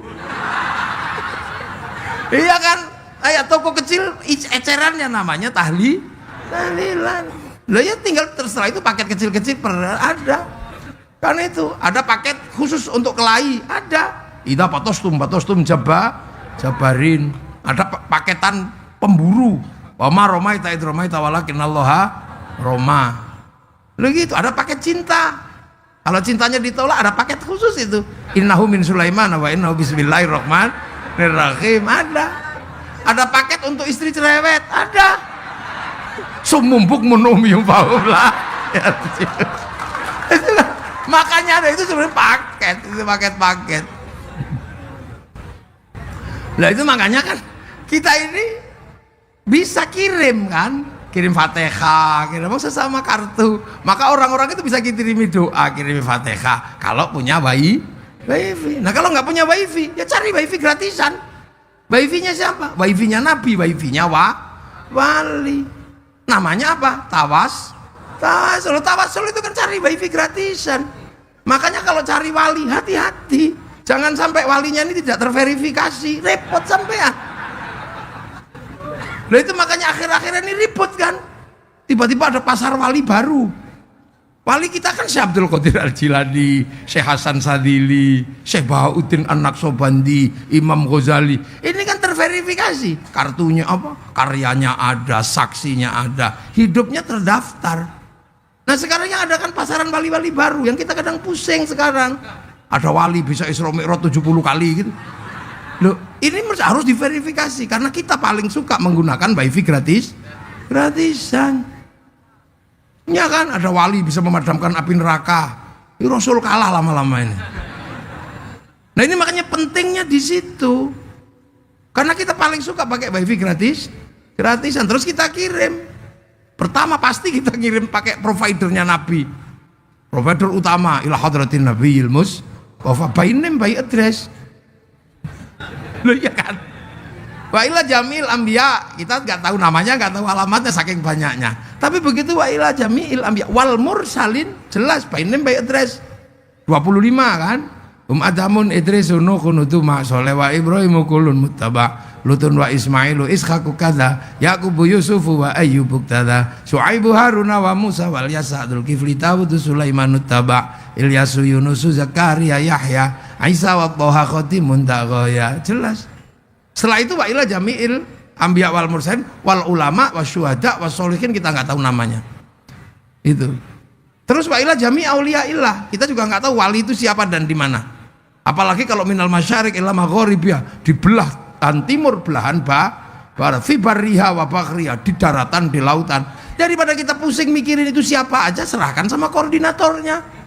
Iya kan? Kayak toko kecil ecerannya namanya tahlilan. Lah ya tinggal terserah, itu paket kecil-kecil ada. Kan itu ada paket khusus untuk kelahi, ada. Ida patostum jabarin. Ada paketan pemburu. Wama romaita id romaita walakinallaha roma. Lalu gitu, ada paket cinta. Kalau cintanya ditolak ada paket khusus itu. Innahu min Sulaiman wa innahu bismillahirrahmanirrahim, ada. Ada paket untuk istri cerewet, ada. Sumumbuk menumium paula. Makanya ada itu sebenarnya paket, itu paket. Nah itu makanya kan kita ini bisa kirim kan, kirim Fatihah, kirim sesama kartu. Maka orang-orang itu bisa kirimi doa, kirimi Fatihah kalau punya wifi. Nah kalau nggak punya wifi, ya cari wifi gratisan. Wifi-nya siapa? Wifi-nya Nabi, wifi-nya wali. Namanya apa? Tawasul itu kan cari wifi gratisan. Makanya kalau cari wali hati-hati, jangan sampai walinya ini tidak terverifikasi, repot sampean. Nah itu makanya akhir-akhir ini ribut kan. Tiba-tiba ada pasar wali baru. Wali kita kan Syekh Abdul Qadir Al-Jilani, Syekh Hasan Sadili, Syekh Bahauddin An-Naqsabandi, Imam Ghazali. Ini kan terverifikasi, kartunya apa? Karyanya ada, saksinya ada, hidupnya terdaftar. Nah sekarang yang ada kan pasaran wali-wali baru yang kita kadang pusing sekarang. Ada wali bisa Isra Mi'raj 70 kali gitu. Loh, ini harus diverifikasi karena kita paling suka menggunakan wifi gratisan. Ya kan, ada wali bisa memadamkan api neraka. Ini Rasul kalah lama-lama ini. Nah ini makanya pentingnya di situ. Karena kita paling suka pakai wifi gratisan. Terus kita kirim. Pertama pasti kita kirim pakai providernya Nabi. Provider utama ila hadratin nabiyil mus wa by name by address. Loh ya kan? Wa ila jamil anbiya, kita nggak tahu namanya, nggak tahu alamatnya saking banyaknya. Tapi begitu wa ila jamil anbiya wal mursalin jelas by name by address. 25 kan? Adamun Idrisun Nuhun ma Soleh wa Ibrahimu kulun muttaba Lutun wa Ismailu Ishaqu kadza Yaqubu Yusufu wa Ayyubu kadza Syuaibu Haruna wa Musa wal Yasadul Kifli Dawud Sulaiman muttaba Ilyasu Yunusu Zakaria Yahya Isa wa Thaha khatimun taghaya. Jelas. Setelah itu wa ila jami'il anbiya wal mursalin wal ulama wasyuhada wassolihin, kita nggak tahu namanya. Itu. Terus wa ila jami' auliyaillah, kita juga nggak tahu wali itu siapa dan di mana. Apalagi kalau minal masyarik ila maghribiyah, di belahan timur belahan barat, fi barriha wa bakhriha, di daratan di lautan. Daripada kita pusing mikirin itu siapa aja, serahkan sama koordinatornya.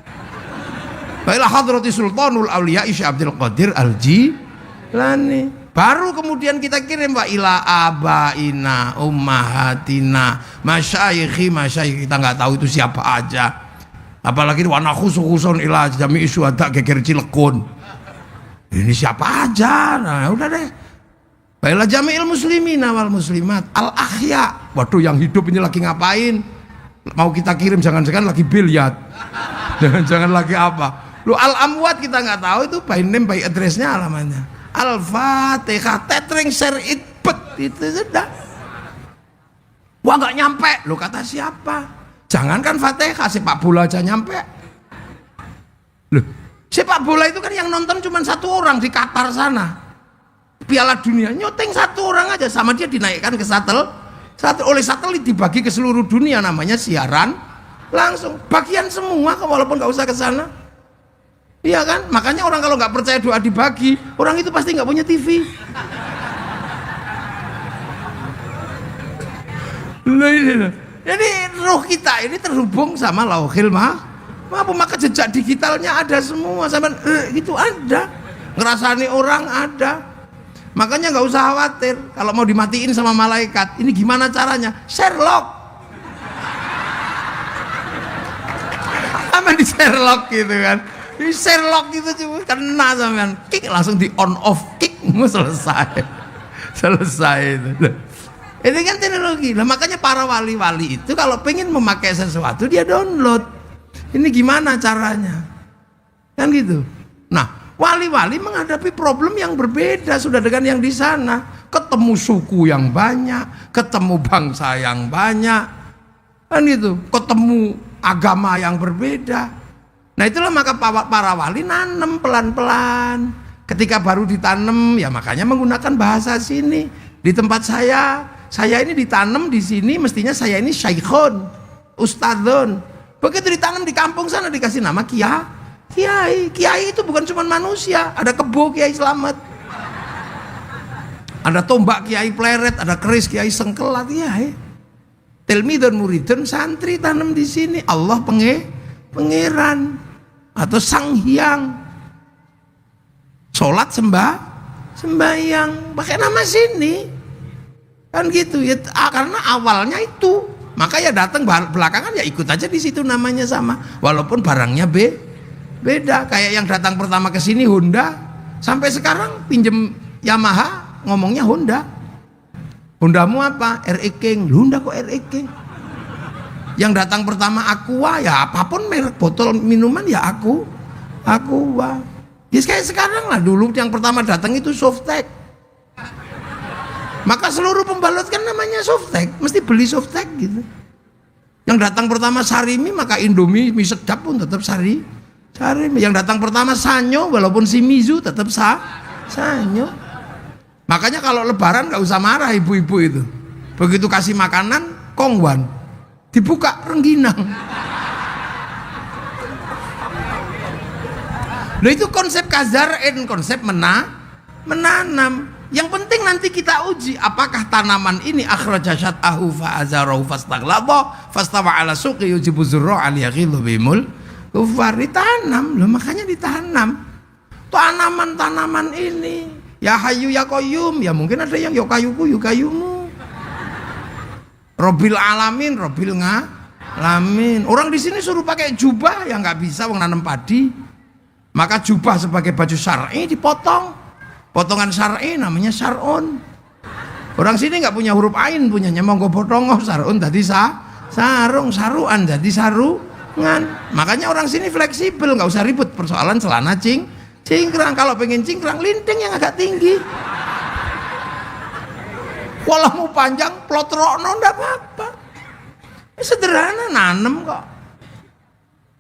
Baiklah hadrati sultanul auliya Syekh Abdul Qadir Al-Jilani. Baru kemudian kita kirim wa ila abaina ummahatina masyayikhi, kita nggak tahu itu siapa aja. Apalagi wa nakhususun ila jami'i syuhada geger Cilegon. Ini siapa aja? Nah udah deh. Baiklah jami'il muslimina wal muslimat al ahya. Waduh, yang hidup ini lagi ngapain? Mau kita kirim jangan-jangan lagi bilyat. Jangan-jangan lagi apa? Lu al amwat kita nggak tahu itu by name by addressnya alamannya. Al-Fatihah tetring share it bet itu sudah. Wah nggak nyampe. Lu kata siapa? Jangankan Fatihah, sepak bola aja nyampe. Loh, sepak bola itu kan yang nonton cuma satu orang di Qatar sana. Piala Dunia nyoteng satu orang aja, sama dia dinaikkan ke oleh satelit dibagi ke seluruh dunia, namanya siaran langsung. Bagian semua walaupun nggak usah ke sana. Iya kan? Makanya orang kalau nggak percaya doa dibagi, orang itu pasti nggak punya TV. Jadi roh kita ini terhubung sama Lauhil Mahfuz, maka jejak digitalnya ada semua, sama itu ada, ngerasani orang ada. Makanya nggak usah khawatir kalau mau dimatiin sama malaikat. Ini gimana caranya? Sherlock, apa di Sherlock gitu kan? Di Sherlock itu cuma kena sampean, kick langsung di on off, kick selesai itu. Ini kan teknologi. Nah, makanya para wali-wali itu kalau pengen memakai sesuatu dia download. Ini gimana caranya? Kan gitu. Nah, wali-wali menghadapi problem yang berbeda sudah dengan yang di sana. Ketemu suku yang banyak, ketemu bangsa yang banyak. Kan gitu. Ketemu agama yang berbeda. Nah, itulah maka para wali nanam pelan-pelan. Ketika baru ditanam, ya makanya menggunakan bahasa sini. Di tempat saya ini ditanam di sini, mestinya saya ini syaikhun, ustadzun. Begitu ditanam di kampung sana dikasih nama kiai. Kiai itu bukan cuma manusia, ada kebo Kiai Slamet, ada tombak Kiai Pleret, ada keris Kiai Sengkelat, kiai. Tilmidun muridun santri tanam di sini. Allah pangeran atau sang hyang. Sholat sembahyang pakai nama sini. Kan gitu ya, karena awalnya itu, maka ya datang belakangan ya ikut aja di situ namanya sama, walaupun barangnya beda. Kayak yang datang pertama ke sini Honda, sampai sekarang pinjem Yamaha ngomongnya Honda. Hondamu apa? RE King. Honda kok RE King? Yang datang pertama Aqua, ya apapun merek botol minuman ya Aqua. Ya kayak sekarang lah, dulu yang pertama datang itu Softtek. Maka seluruh pembalut kan namanya Softtek, mesti beli Softtek gitu. Yang datang pertama Sarimi, maka Indomie mie sedap pun tetap Sarimi. Yang datang pertama Sanyo, walaupun Shimizu tetap Sanyo. Makanya kalau lebaran nggak usah marah ibu-ibu itu. Begitu kasih makanan Kongwan, dibuka rengginang. Nah itu konsep kazar'in, konsep menanam. Yang penting nanti kita uji apakah tanaman ini akhraja syat'ahu fa'azarahu fastaghlaba fastawa ala suqi yujibu zurra al-yaghillu bimul kufar. Ditanam loh, makanya ditanam tanaman-tanaman ini. Ya Hayyu ya Qayyum, ya mungkin ada yang ya kayuku ya kayumu. Robbil alamin, Robbil ngalamin. Orang di sini suruh pakai jubah ya nggak bisa, wong nanam padi. Maka jubah sebagai baju syar'i dipotong. Potongan syar'i namanya syar'un. Orang sini nggak punya huruf ain, punyanya monggo potongo syar'un tadi sarung, saruan jadi sarungan. Makanya orang sini fleksibel, nggak usah ribut persoalan celana cingkrang. Kalau pengen cingkrang, linting yang agak tinggi. Kalau mau panjang, plotrokno ndak apa-apa. Sederhana, nanem kok.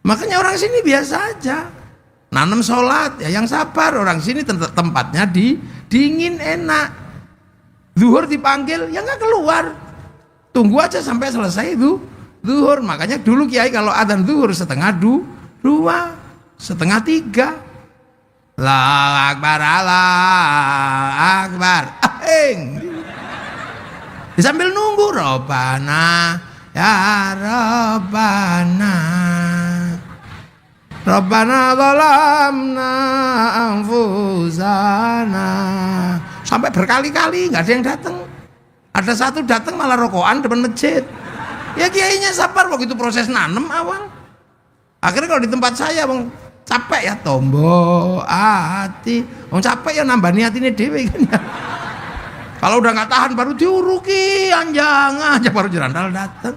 Makanya orang sini biasa aja. Nanam sholat ya yang sabar. Orang sini tempatnya dingin enak. Zuhur dipanggil ya nggak keluar, tunggu aja sampai selesai itu zuhur. Makanya dulu kiai kalau adzan zuhur setengah dua, setengah tiga. Allahu Akbar, Allahu Akbar. Sambil nunggu Robbana ya Robbana Rabbana zalamna anfusana, sampai berkali-kali nggak ada yang datang. Ada satu datang malah rokokan depan masjid. Ya kiainya sabar begitu proses nanem awal. Akhirnya kalau di tempat saya bang capek ya tombo hati, bang capek ya nambah niat ini dewe kan ya. Kalau udah nggak tahan baru diuruki anjang aja baru jerandal datang.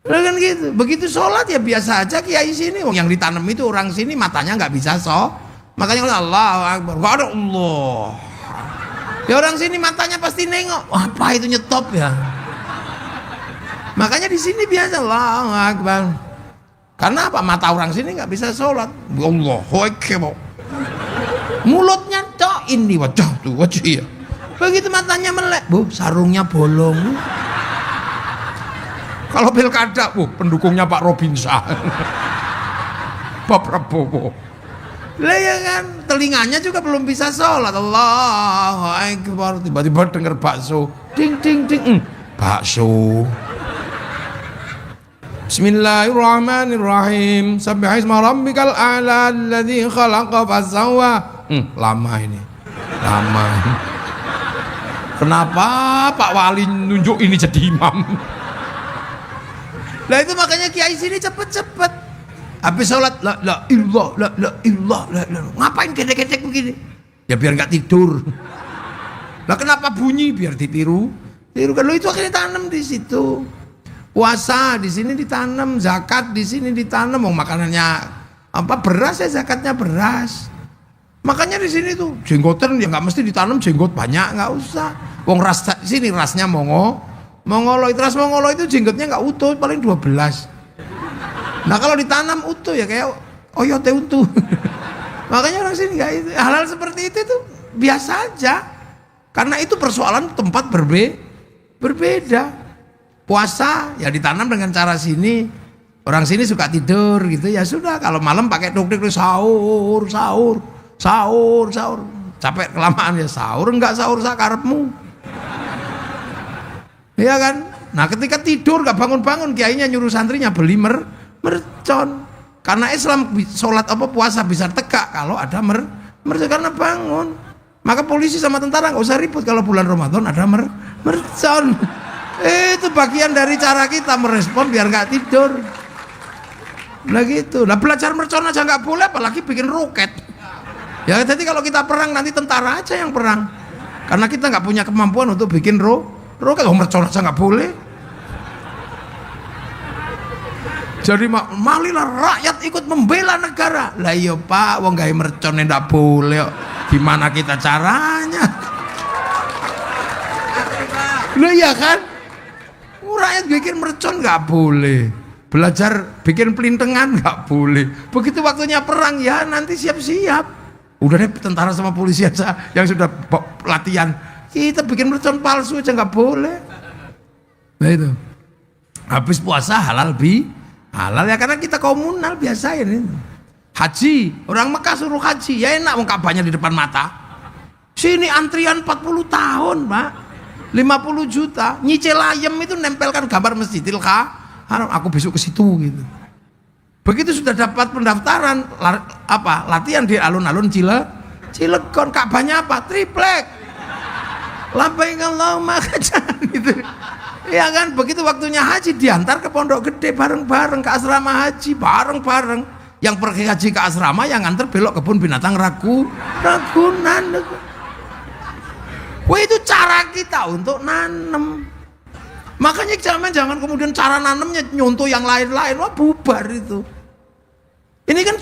Kan gitu. Begitu sholat ya biasa aja kiai sini. Yang ditanam itu orang sini matanya nggak bisa makanya Allahu Akbar, nggak ada Allah. Ya orang sini matanya pasti nengok. Apa itu nyetop ya? Makanya di sini biasa Allahu Akbar. Karena apa? Mata orang sini nggak bisa sholat. Allahu Akbar. Mulutnya tok ini wajah tuh wajah ya. Begitu matanya melek, bu sarungnya bolong. Kalau pilkada, pendukungnya Pak Robinsah, Pak Prabowo. Lah ya kan, telinganya juga belum bisa sholat. Allahu Akbar, tiba-tiba dengar bakso, ding ding ding, bakso. Bismillahirrahmanirrahim. Subbihisma rabbikal a'la alladzi khalaqa fasawwa. Lama ini, lama. Kenapa Pak Wali nunjuk ini jadi imam? Lah itu makanya kiai sini cepet-cepet. Habis sholat la ilallah. Ngapain gedek-gedek begini? Ya biar nggak tidur. Lah kenapa bunyi? Biar ditiru. Kan lo itu akhirnya tanam di situ. Puasa di sini ditanam, zakat di sini ditanam. Mau makanannya apa beras ya zakatnya beras. Makanya di sini tuh jenggotan ya nggak mesti ditanam jenggot banyak, nggak usah. Wong ras sini rasnya Mongolo itu jenggotnya nggak utuh, paling 12. Nah kalau ditanam utuh ya kayak oyote utuh. Makanya orang sini nggak itu. Hal-hal seperti itu tuh biasa aja. Karena itu persoalan tempat berbeda. Puasa ya ditanam dengan cara sini. Orang sini suka tidur gitu ya sudah. Kalau malam pakai tuk-tuk sahur. Capek kelamaan ya sahur, enggak sahur sakarepmu. Iya kan? Nah ketika tidur gak bangun-bangun, kiainya nyuruh santrinya beli mercon. Karena Islam sholat apa puasa bisa tegak kalau ada mercon karena bangun. Maka polisi sama tentara gak usah ribut kalau bulan Ramadan ada mercon. Itu bagian dari cara kita merespon biar gak tidur. Nah gitu. Nah belajar mercon aja gak boleh, apalagi bikin roket. Ya jadi kalau kita perang nanti tentara aja yang perang. Karena kita gak punya kemampuan untuk bikin roket, mercon aja nggak boleh. Jadi malilah rakyat ikut membela negara. Lah iya Pak, wong gawe mercon ndak boleh. Gimana kita caranya? Lah iya kan? Rakyat bikin mercon nggak boleh. Belajar bikin pelintengan nggak boleh. Begitu waktunya perang ya nanti siap-siap. Udah deh tentara sama polisi aja yang sudah latihan. Kita bikin mercon palsu aja nggak boleh. Nah itu. Habis puasa halal ya karena kita komunal biasa ini. Haji, orang Mekah suruh haji, ya enak wong Ka'bahnya di depan mata. Sini antrian 40 tahun, Pak. 50 juta. Nyicil ayam itu nempelkan gambar Masjidil Haram. Aku besok ke situ gitu. Begitu sudah dapat pendaftaran, latihan di alun-alun Cilegon. Ka'bahnya apa? Triplek. Labbaik Allahumma hajjan gitu. Ya kan, begitu waktunya haji diantar ke Pondok Gede bareng-bareng, ke asrama haji bareng-bareng. Yang pergi haji ke asrama, yang nganter belok kebun binatang Ragunan. Wah, itu cara kita untuk nanem. Makanya jangan kemudian cara nanemnya nyontoh yang lain-lain. Wah, bubar itu. Ini kan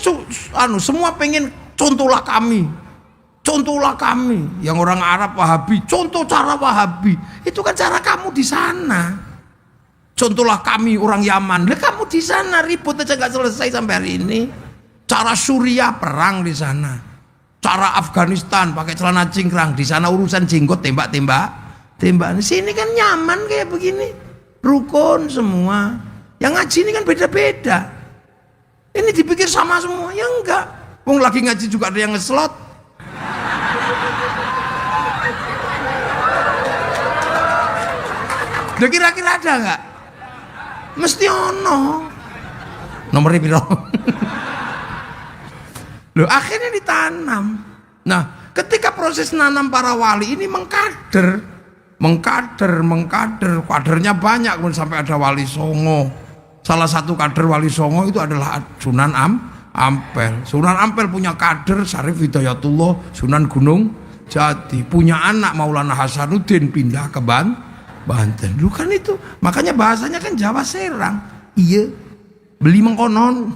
semua pengen contohlah kami. Contohlah kami. Yang orang Arab Wahabi, contoh cara Wahabi. Itu kan cara kamu di sana. Contohlah kami orang Yaman. Lah kamu di sana ribut aja nggak selesai sampai hari ini. Cara Suriah perang di sana. Cara Afghanistan pakai celana cingkrang, di sana urusan jenggot tembak. Di sini kan nyaman kayak begini, rukun semua. Yang ngaji ini kan beda-beda. Ini dipikir sama semua, ya enggak. Wong lagi ngaji juga ada yang ngeslot. Udah kira-kira ada enggak? Mesti ono. Nomornya piro? Loh, akhirnya ditanam. Nah, ketika proses nanam para wali ini mengkader, kadernya banyak, kemudian sampai ada Wali Songo. Salah satu kader Wali Songo itu adalah Sunan Ampel. Sunan Ampel punya kader Syarif Hidayatullah, Sunan Gunung Jati. Punya anak Maulana Hasanuddin pindah ke Banten. Lu kan itu, makanya bahasanya kan Jawa Serang. Iya, beli mengkonon.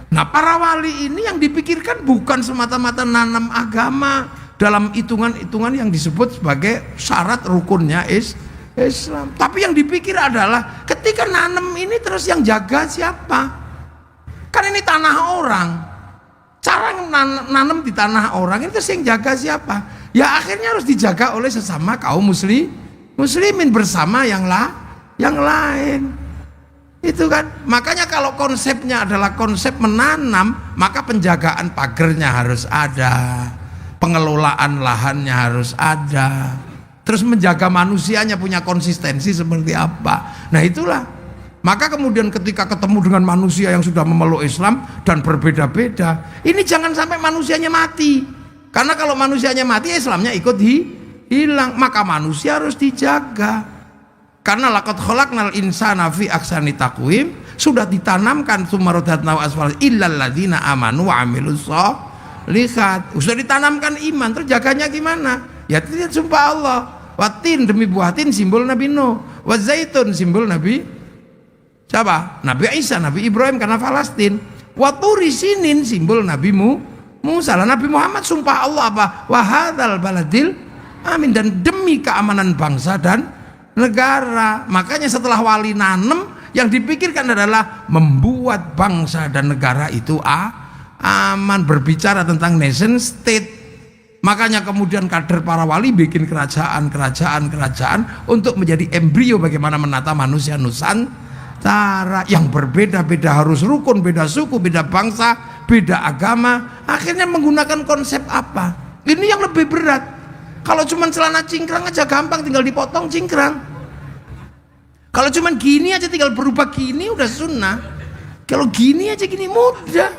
Nah, para wali ini yang dipikirkan bukan semata-mata nanam agama dalam hitungan-hitungan yang disebut sebagai syarat rukunnya Islam. Tapi yang dipikir adalah ketika nanam ini terus yang jaga siapa? Kan ini tanah orang. Cara nanam di tanah orang itu terus yang jaga siapa? Ya akhirnya harus dijaga oleh sesama kaum muslimin bersama yang lain. Itu kan, makanya kalau konsepnya adalah konsep menanam, maka penjagaan pagernya harus ada, pengelolaan lahannya harus ada, terus menjaga manusianya punya konsistensi seperti apa. Nah itulah, maka kemudian ketika ketemu dengan manusia yang sudah memeluk Islam dan berbeda-beda, ini jangan sampai manusianya mati, karena kalau manusianya mati Islamnya ikut hilang, maka manusia harus dijaga. Karena laqad khalaqnal insana fi ahsani taqwim, sudah ditanamkan sumarodatna wa asfal illal ladzina amanu wa amilus sholihat. Sudah ditanamkan iman, terus jaganya gimana? Ya tidak sumpah Allah. Watin demi buah tin simbol Nabi Nuh, wa zaitun simbol Nabi siapa? Nabi Isa, Nabi Ibrahim karena Palestina. Wa turi sinin simbol Nabi Musa. Nabi Muhammad sumpah Allah apa? Wa hadzal baladil amin, dan demi keamanan bangsa dan negara. Makanya setelah wali nanem, yang dipikirkan adalah membuat bangsa dan negara itu aman, berbicara tentang nation state. Makanya kemudian kader para wali bikin kerajaan untuk menjadi embrio bagaimana menata manusia Nusantara yang berbeda-beda, harus rukun, beda suku, beda bangsa, beda agama. Akhirnya menggunakan konsep apa? Ini yang lebih berat. Kalau cuma celana cingkrang aja gampang, tinggal dipotong cingkrang. Kalau cuma gini aja tinggal berubah gini udah sunnah. Kalau gini aja gini mudah.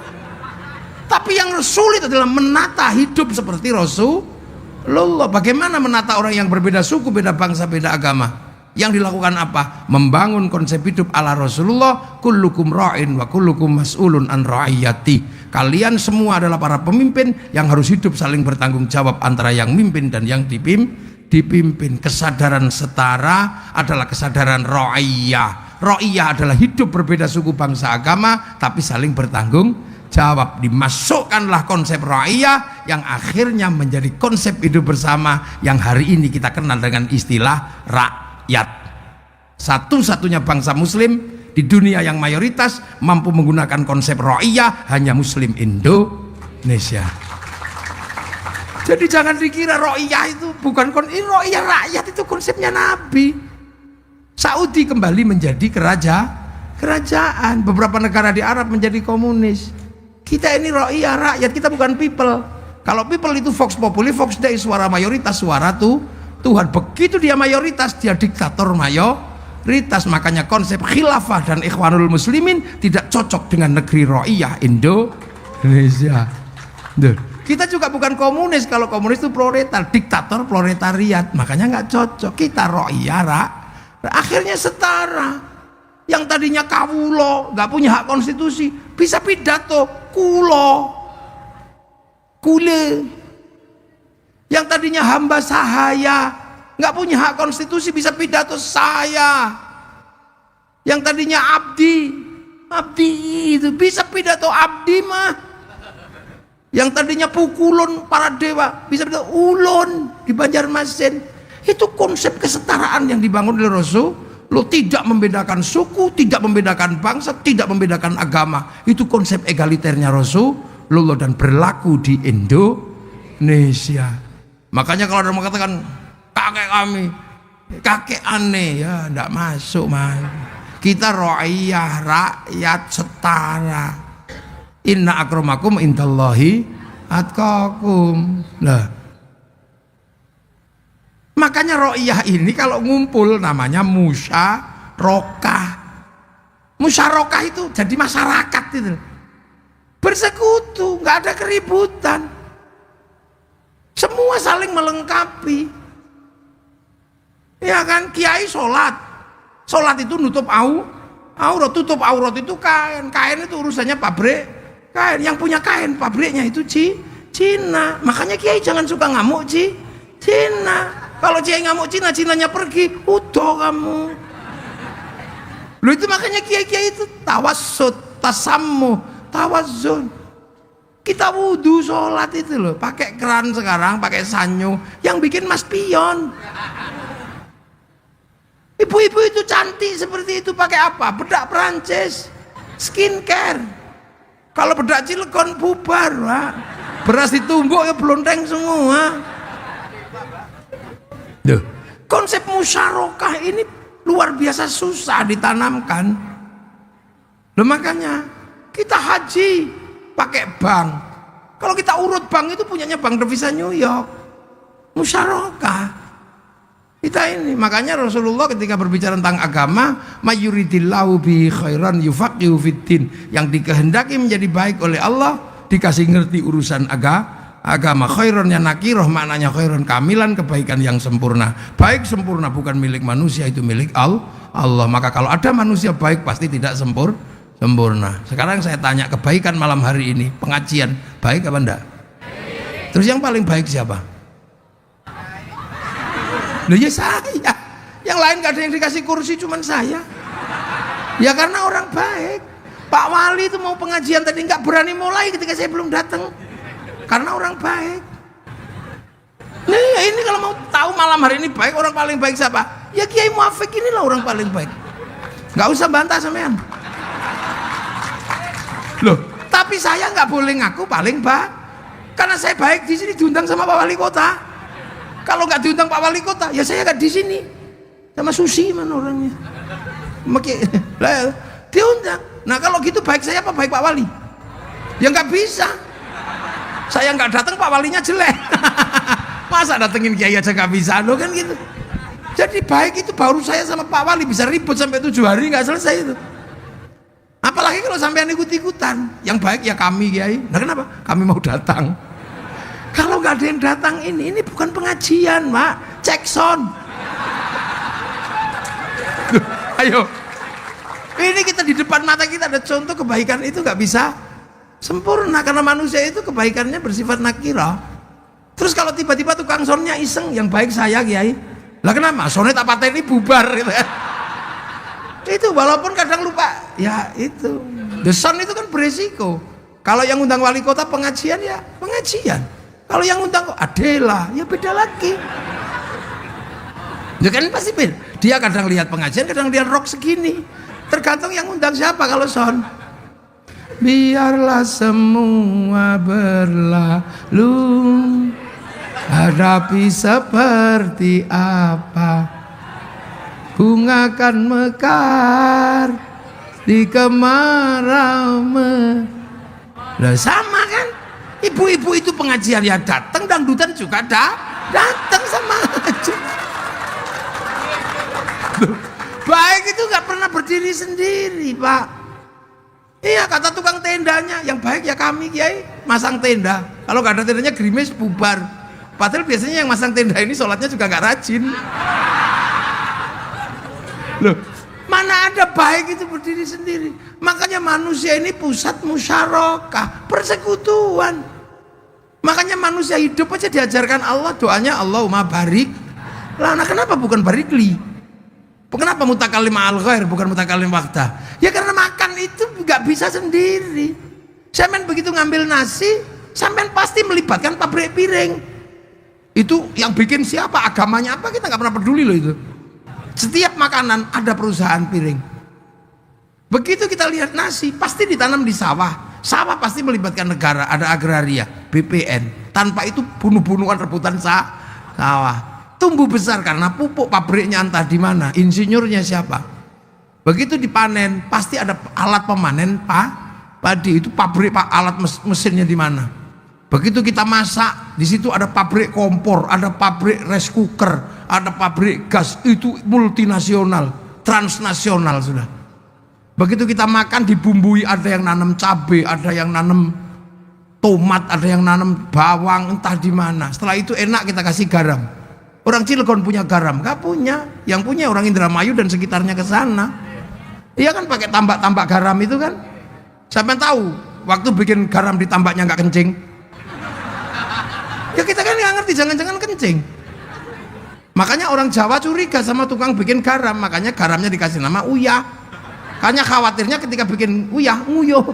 Tapi yang sulit adalah menata hidup seperti Rasulullah. Bagaimana menata orang yang berbeda suku, beda bangsa, beda agama? Yang dilakukan apa? Membangun konsep hidup ala Rasulullah. Kullukum ra'in wa kullukum mas'ulun an ra'iyati. Kalian semua adalah para pemimpin yang harus hidup saling bertanggung jawab antara yang mimpin dan yang dipimpin. Kesadaran setara adalah kesadaran ra'iyah. Ra'iyah adalah hidup berbeda suku, bangsa, agama, tapi saling bertanggung jawab. Dimasukkanlah konsep ra'iyah yang akhirnya menjadi konsep hidup bersama yang hari ini kita kenal dengan istilah rakyat. Satu-satunya bangsa muslim di dunia yang mayoritas mampu menggunakan konsep ra'iyah hanya muslim Indonesia. Jadi jangan dikira ra'iyah itu bukan ra'iyah, rakyat itu konsepnya Nabi. Saudi kembali menjadi kerajaan, beberapa negara di Arab menjadi komunis. Kita ini ro'iyah, rakyat, kita bukan people. Kalau people itu vox populi, vox dei, suara mayoritas, suara Tuhan. Begitu dia mayoritas, dia diktator mayoritas. Makanya konsep khilafah dan ikhwanul muslimin tidak cocok dengan negeri ro'iyah Indonesia. Kita juga bukan komunis. Kalau komunis itu proletar, diktator proletariat, makanya nggak cocok. Kita ro'iyah, akhirnya setara. Yang tadinya kawulo, nggak punya hak konstitusi, bisa pidato kulo, kule. Yang tadinya hamba sahaya, nggak punya hak konstitusi, bisa pidato saya. Yang tadinya abdi itu bisa pidato abdi mah. Yang tadinya pukulun para dewa, bisa pidato ulun di Banjarmasin. Itu konsep kesetaraan yang dibangun oleh Rasul. Lo tidak membedakan suku, tidak membedakan bangsa, tidak membedakan agama. Itu konsep egaliternya Rasulullah dan berlaku di Indonesia. Makanya kalau ada yang mengatakan kakek kami, kakek aneh, ya tidak masuk mas. Kita ro'iyah, rakyat setara. Inna akramakum indallahi atqakum. Lah. Makanya ro'iyah ini kalau ngumpul namanya musyarakah. Musyarakah itu jadi masyarakat itu. Bersekutu, nggak ada keributan. Semua saling melengkapi. Ya kan, kiai sholat. Sholat itu nutup aurat, tutup aurat itu kain. Kain itu urusannya pabrik. Kain yang punya kain pabriknya itu Cina. Makanya kiai jangan suka ngamuk Cina. Kalau kiai ngamuk Cinanya pergi, udah kamu. Loh itu makanya kiai-kiai itu tawassut, tasammuh, tawazzun. Kita wudu sholat itu loh, pakai keran sekarang, pakai sanyo, yang bikin mas pion. Ibu-ibu itu cantik seperti itu pakai apa? Bedak Perancis, skincare. Kalau bedak Cilegon bubar, Pak. Beras ditumbuk ya blonteng semua. Duh, konsep musyarakah ini luar biasa susah ditanamkan. Loh makanya kita haji pakai bank. Kalau kita urut bank itu punyanya Bank Devisa New York. Musyarakah. Kita ini makanya Rasulullah ketika berbicara tentang agama, mayuridillahu bi khairan yufaqihu fiddin, yang dikehendaki menjadi baik oleh Allah dikasih ngerti urusan agama. Khaironnya nakiroh, maknanya khairon kamilan, kebaikan yang sempurna. Baik sempurna bukan milik manusia, itu milik Allah. Maka kalau ada manusia baik pasti tidak sempurna. Sekarang saya tanya, kebaikan malam hari ini pengajian baik apa enggak? Terus yang paling baik siapa? Loh ya saya. Yang lain gak ada yang dikasih kursi, cuman saya. Ya karena orang baik. Pak Wali itu mau pengajian tadi nggak berani mulai ketika saya belum datang. Karena orang baik. Nah ini kalau mau tahu malam hari ini baik, orang paling baik siapa? Ya Kiai Muafik inilah orang paling baik. Nggak usah bantah sampean. Loh, tapi saya nggak boleh ngaku paling baik. Karena saya baik di sini diundang sama Pak Wali Kota. Kalau nggak diundang Pak Wali Kota, ya saya nggak di sini. Sama Susi mana orangnya? Diundang. Nah kalau gitu baik saya apa baik Pak Wali? Ya nggak bisa. Saya nggak datang Pak Walinya jelek. Masa datengin Kiai aja nggak bisa loh kan gitu. Jadi baik itu baru saya sama Pak Wali bisa ribut sampai 7 hari nggak selesai itu. Apalagi kalau sampai ikut-ikutan. Yang baik ya kami Kiai. Nah kenapa? Kami mau datang. Kalau nggak ada yang datang ini bukan pengajian Pak, cek sound. Ayo. Ini kita di depan mata kita ada contoh kebaikan itu nggak bisa sempurna karena manusia itu kebaikannya bersifat nakirah. Terus kalau tiba-tiba tukang soundnya iseng, yang baik saya Kiai. Lah kenapa? Soundnya tak pateni bubar gitu ya. Itu walaupun kadang lupa. Ya itu. The sound itu kan beresiko. Kalau yang undang wali kota pengajian ya pengajian. Kalau yang undang Adela ya beda lagi. Ya kan pasti beda. Dia kadang lihat pengajian, kadang lihat rock segini. Tergantung yang undang siapa kalau sound. Biarlah semua berlalu, hadapi seperti apa, bunga akan mekar di kemarau Lah sama kan, ibu-ibu itu pengajian ya datang, dangdutan juga datang, sama aja. Baik itu nggak pernah berdiri sendiri, Pak. Iya, kata tukang tendanya, yang baik ya kami kiai masang tenda. Kalau nggak ada tendanya gerimis bubar. Padahal biasanya yang masang tenda ini sholatnya juga nggak rajin. Loh, mana ada baik itu berdiri sendiri. Makanya manusia ini pusat musyarakah, persekutuan. Makanya manusia hidup aja diajarkan Allah, doanya Allahumma barik. Lah, nah kenapa bukan barikli? Kenapa mutakallim al ghair bukan mutakallim wahdah? Ya karena makan itu nggak bisa sendiri. Sampean begitu ngambil nasi, sampean pasti melibatkan pabrik piring. Itu yang bikin siapa, agamanya apa, kita nggak pernah peduli loh itu. Setiap makanan ada perusahaan piring. Begitu kita lihat nasi, pasti ditanam di sawah. Sawah pasti melibatkan negara, ada agraria, BPN. Tanpa itu bunuh-bunuhan rebutan sawah. Tumbuh besar karena pupuk pabriknya entah di mana, insinyurnya siapa. Begitu dipanen, pasti ada alat pemanen padi, itu pabrik alat mesinnya di mana. Begitu kita masak, di situ ada pabrik kompor, ada pabrik rice cooker, ada pabrik gas, itu multinasional, transnasional sudah. Begitu kita makan dibumbui, ada yang nanam cabai, ada yang nanam tomat, ada yang nanam bawang entah di mana. Setelah itu enak kita kasih garam. Orang Cilegon punya garam? Gak punya. Yang punya orang Indramayu dan sekitarnya ke sana. Iya kan pakai tambak-tambak garam itu kan. Sampai tahu waktu bikin garam di tambaknya nggak kencing. Ya kita kan nggak ngerti, jangan-jangan kencing. Makanya orang Jawa curiga sama tukang bikin garam, makanya garamnya dikasih nama uyah. Hanya khawatirnya ketika bikin uyah nguyuh.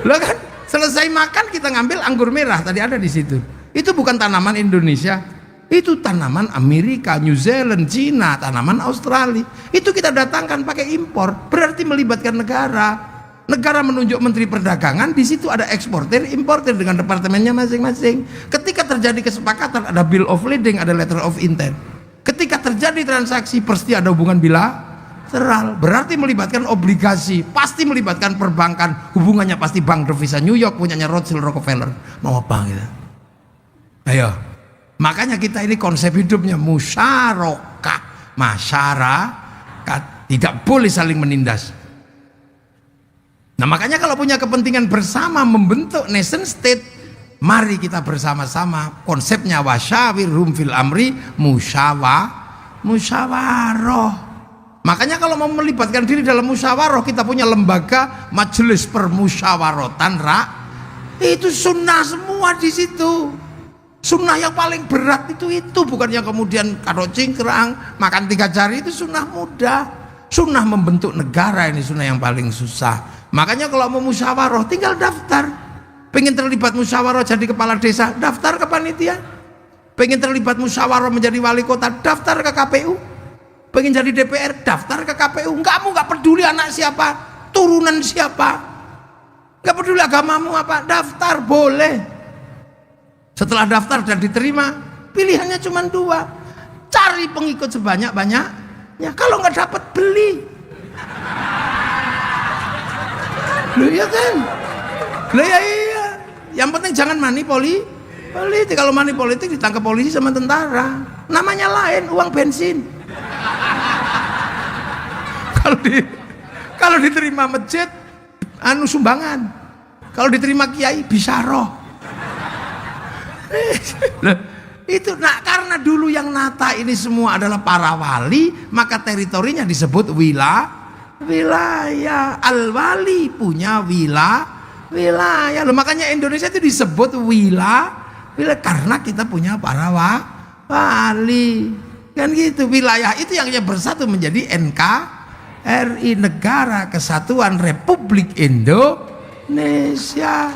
Lah kan selesai makan kita ngambil anggur merah, tadi ada di situ. Itu bukan tanaman Indonesia, itu tanaman Amerika, New Zealand, Cina, tanaman Australia. Itu kita datangkan pakai impor, berarti melibatkan negara. Negara menunjuk menteri perdagangan, di situ ada eksportir, importir dengan departemennya masing-masing. Ketika terjadi kesepakatan, ada bill of lading, ada letter of intent. Ketika terjadi transaksi, pasti ada hubungan bilateral, berarti melibatkan obligasi, pasti melibatkan perbankan, hubungannya pasti bank devisa New York punyanya Rothschild Rockefeller. Mau apa gitu? Ayo, makanya kita ini konsep hidupnya musyarakah, masyarakat, tidak boleh saling menindas. Nah makanya kalau punya kepentingan bersama membentuk nation state, mari kita bersama-sama, konsepnya wasyawirhum fil amri, musyawarah. Makanya kalau mau melibatkan diri dalam musyawarah, kita punya lembaga majelis permusyawaratan itu sunnah semua di situ. Sunnah yang paling berat itu bukan yang kemudian kado cingkrang makan 3 jari, itu sunnah mudah. Sunnah membentuk negara ini sunnah yang paling susah. Makanya kalau mau musyawarah tinggal daftar. Pengen terlibat musyawarah jadi kepala desa, daftar ke panitia. Pengen terlibat musyawarah menjadi wali kota, daftar ke KPU. Pengen jadi DPR, daftar ke KPU. Kamu nggak peduli anak siapa, turunan siapa, nggak peduli agamamu apa, daftar boleh. Setelah daftar dan diterima, pilihannya cuma 2, cari pengikut sebanyak-banyaknya. Kalau nggak dapat, beli. Loh ya kan? Loh ya iya. Yang penting jangan money politik. Kalau money politik ditangkap polisi sama tentara. Namanya lain, uang bensin. Kalau diterima masjid, sumbangan. Kalau diterima kiai, bisyarah. Itu karena dulu yang nata ini semua adalah para wali, maka teritorinya disebut wilayah. Al-wali punya wilayah. Loh, makanya Indonesia itu disebut wilayah karena kita punya para wali. Kan gitu, wilayah itu yang bersatu menjadi NKRI, Negara Kesatuan Republik Indonesia.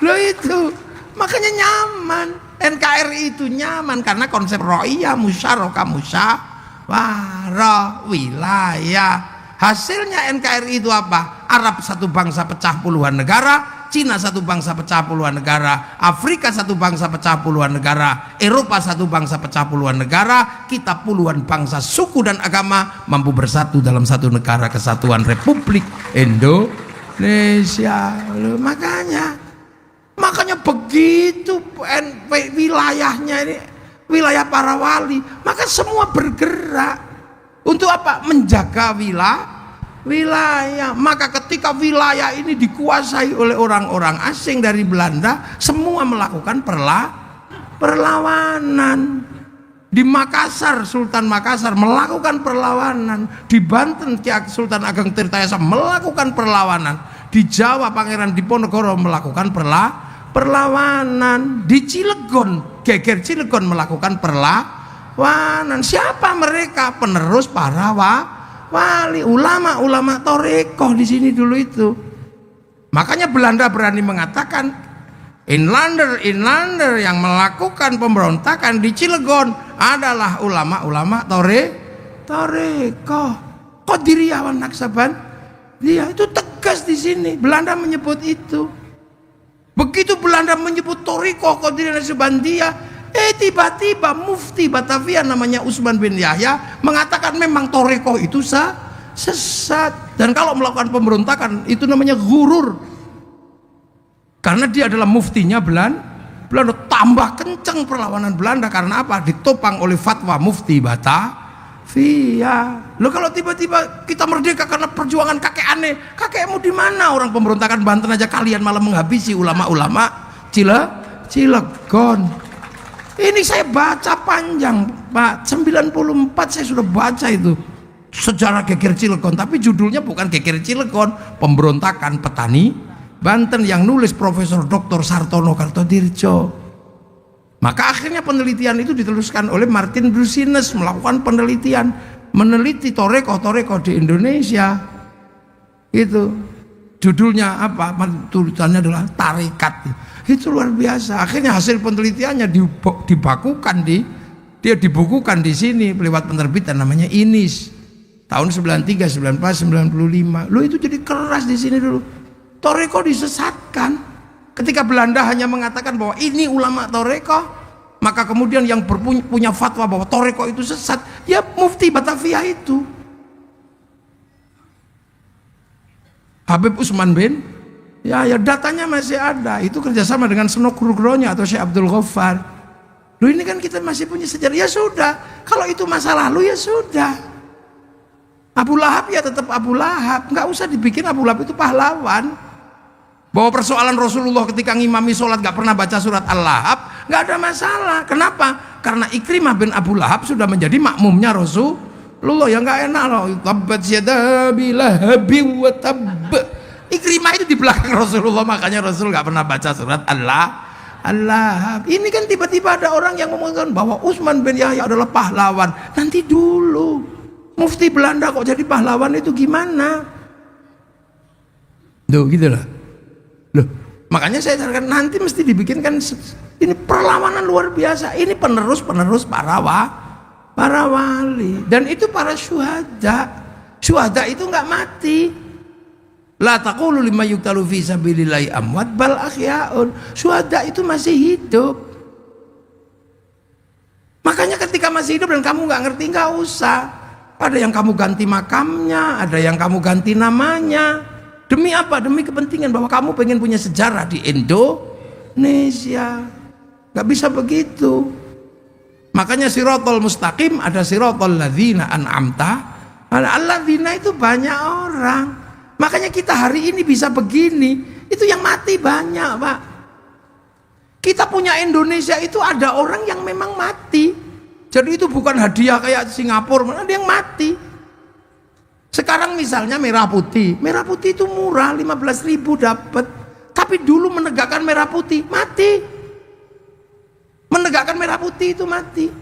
Loh itu makanya nyaman, NKRI itu nyaman karena konsep ro'iyah, musyarakah, musyawarah, wilayah. Hasilnya NKRI itu apa? Arab satu bangsa pecah puluhan negara, Cina satu bangsa pecah puluhan negara, Afrika satu bangsa pecah puluhan negara, Eropa satu bangsa pecah puluhan negara, kita puluhan bangsa, suku dan agama mampu bersatu dalam satu negara kesatuan Republik Indonesia. Indonesia. Loh, makanya begitu wilayahnya ini wilayah para wali, maka semua bergerak untuk apa? Menjaga wilayah. Maka ketika wilayah ini dikuasai oleh orang-orang asing dari Belanda, semua melakukan perlawanan. Di Makassar, Sultan Makassar melakukan perlawanan. Di Banten, Sultan Ageng Tirtayasa melakukan perlawanan. Di Jawa, Pangeran Diponegoro melakukan perlawanan. Di Cilegon, Geger Cilegon melakukan perlawanan. Siapa mereka? Penerus para wali, ulama Torikoh di sini dulu itu. Makanya Belanda berani mengatakan Inlander yang melakukan pemberontakan di Cilegon adalah ulama Torikoh. Qadiriyah Naksaban. Dia itu tegas di sini. Belanda menyebut itu. Begitu Belanda menyebut Torikoh Qadiriyah Naksaban dia, tiba-tiba mufti Batavia namanya Usman bin Yahya mengatakan memang Torikoh itu sesat, dan kalau melakukan pemberontakan itu namanya gurur. Karena dia adalah muftinya Belanda. Tambah kencang perlawanan Belanda karena apa? Ditopang oleh fatwa mufti Batavia. Loh, kalau tiba-tiba kita merdeka karena perjuangan kakek aneh, kakekmu di mana? Orang pemberontakan Banten aja kalian malah menghabisi ulama-ulama Cilegon. Ini saya baca panjang, Pak. 94 saya sudah baca itu sejarah Geger Cilegon, tapi judulnya bukan Geger Cilegon, pemberontakan petani Banten, yang nulis Profesor Dr. Sartono Kartodirjo. Maka akhirnya penelitian itu diteruskan oleh Martin Brusines, melakukan penelitian, meneliti Torikoh di Indonesia. Itu judulnya apa? Tulisannya adalah Tarekat. Itu luar biasa. Akhirnya hasil penelitiannya dibukukan di sini lewat penerbitan namanya Inis tahun 93, 94, 95. Loh, itu jadi keras di sini dulu. Torikoh disesatkan ketika Belanda hanya mengatakan bahwa ini ulama Torikoh, maka kemudian yang punya fatwa bahwa Torikoh itu sesat ya mufti Batavia itu Habib Usman bin ya datanya masih ada, itu kerjasama dengan Senok Nugroho atau Syekh Abdul Ghaffar. Loh, ini kan kita masih punya sejarah. Ya sudah, kalau itu masa lalu ya sudah. Abu Lahab ya tetap Abu Lahab, nggak usah dibikin Abu Lahab itu pahlawan. Bahwa persoalan Rasulullah ketika ngimami sholat gak pernah baca surat Al-Lahab, gak ada masalah. Kenapa? Karena Ikrimah bin Abu Lahab sudah menjadi makmumnya Rasulullah. Ya gak enak loh. Tabbat yada bilahabi wa tabb. Ikrimah itu di belakang Rasulullah, makanya Rasul gak pernah baca surat Al-Lahab. Ini kan tiba-tiba ada orang yang mengatakan bahwa Utsman bin Yahya adalah pahlawan. Nanti dulu, mufti Belanda kok jadi pahlawan itu gimana? Tuh gitu lah. Loh, makanya saya sarankan nanti mesti dibikinkan ini perlawanan luar biasa. Ini penerus para wali, dan itu para syuhada. Syuhada itu nggak mati. La taqulu lima yuqtalu fi sabilillahi amwat bal ahyaun. Syuhada itu masih hidup. Makanya ketika masih hidup dan kamu nggak ngerti, nggak usah. Ada yang kamu ganti makamnya, ada yang kamu ganti namanya. Demi apa? Demi kepentingan bahwa kamu pengen punya sejarah di Indonesia. Gak bisa begitu. Makanya siratal mustaqim ada siratal ladzina an'amta. Alladzina itu banyak orang. Makanya kita hari ini bisa begini. Itu yang mati banyak, Pak. Kita punya Indonesia itu ada orang yang memang mati. Jadi itu bukan hadiah kayak Singapura, ada yang mati. Sekarang misalnya merah putih itu murah, 15.000 dapat. Tapi dulu menegakkan merah putih mati. Menegakkan merah putih itu mati.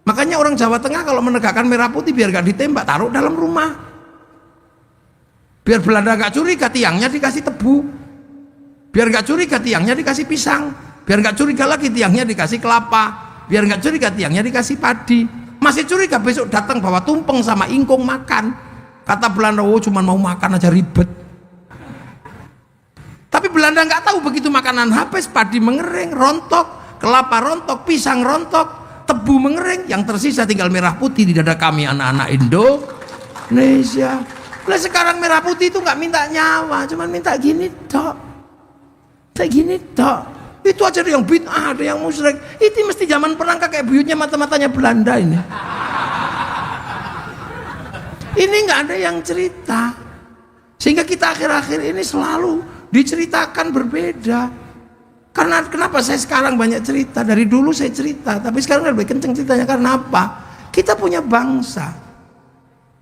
Makanya orang Jawa Tengah kalau menegakkan merah putih biar gak ditembak, taruh dalam rumah. Biar Belanda gak curiga, tiangnya dikasih tebu. Biar gak curiga, tiangnya dikasih pisang. Biar gak curiga lagi, tiangnya dikasih kelapa. Biar gak curiga, tiangnya dikasih padi. Masih curiga, besok datang bawa tumpeng sama ingkung makan. Kata Belanda, oh cuma mau makan aja ribet. Tapi Belanda nggak tahu begitu makanan habis, padi mengering, rontok, kelapa rontok, pisang rontok, tebu mengering, yang tersisa tinggal merah putih di dada kami anak-anak Indonesia. Lah sekarang merah putih itu nggak minta nyawa, cuman minta gini tok. Kayak gini tok. Itu aja ada yang bid'ah, ada yang musyrik. Itu mesti zaman perang kayak buyutnya mata-matanya Belanda ini. Ini nggak ada yang cerita. Sehingga kita akhir-akhir ini selalu diceritakan berbeda. Karena kenapa saya sekarang banyak cerita? Dari dulu saya cerita, tapi sekarang lebih kenceng ceritanya. Karena apa? Kita punya bangsa.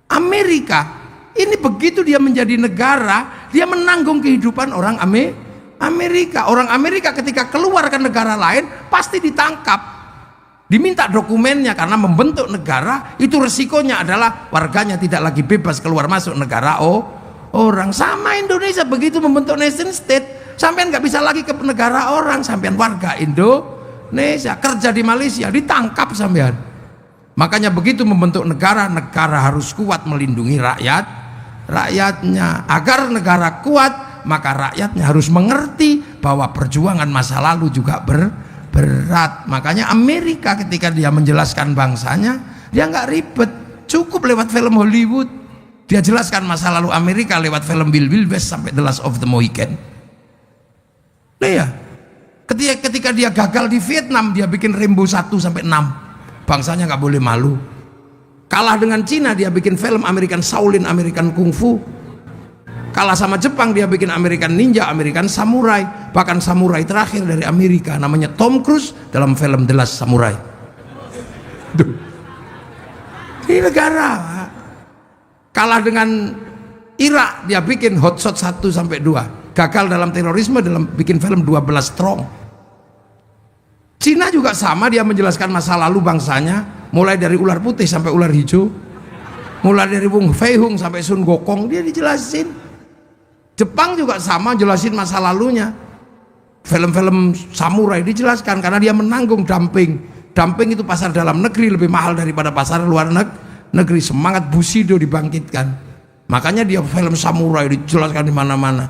Amerika ini begitu dia menjadi negara, dia menanggung kehidupan orang Amerika. Orang Amerika ketika keluar ke negara lain pasti ditangkap, diminta dokumennya, karena membentuk negara itu resikonya adalah warganya tidak lagi bebas keluar masuk negara orang. Sama Indonesia begitu membentuk nation state, sampean nggak bisa lagi ke negara orang, sampean warga Indonesia kerja di Malaysia ditangkap sampean. Makanya begitu membentuk negara, negara harus kuat melindungi rakyatnya. Agar negara kuat, maka rakyatnya harus mengerti bahwa perjuangan masa lalu juga berat. Makanya Amerika ketika dia menjelaskan bangsanya, dia nggak ribet, cukup lewat film Hollywood. Dia jelaskan masa lalu Amerika lewat film Wild Wild West sampai The Last of the Mohican. Nah ya, ketika dia gagal di Vietnam, dia bikin Rambo 1 sampai 6. Bangsanya nggak boleh malu. Kalah dengan Cina, dia bikin film American Shaolin, American Kung Fu. Kalah sama Jepang, dia bikin American Ninja, American Samurai. Bahkan samurai terakhir dari Amerika namanya Tom Cruise dalam film The Last Samurai. Duh. Ini negara. Kalah dengan Irak, dia bikin Hot Shot 1 sampai 2. Gagal dalam terorisme dalam bikin film 12 Strong. Cina juga sama, dia menjelaskan masa lalu bangsanya, mulai dari ular putih sampai ular hijau, mulai dari Wong Fei Hung sampai Sun Gokong, dia dijelasin. Jepang juga sama, jelasin masa lalunya. Film-film samurai dijelaskan karena dia menanggung dumping. Dumping itu pasar dalam negeri lebih mahal daripada pasar luar negeri. Semangat Bushido dibangkitkan. Makanya dia film samurai dijelaskan di mana-mana.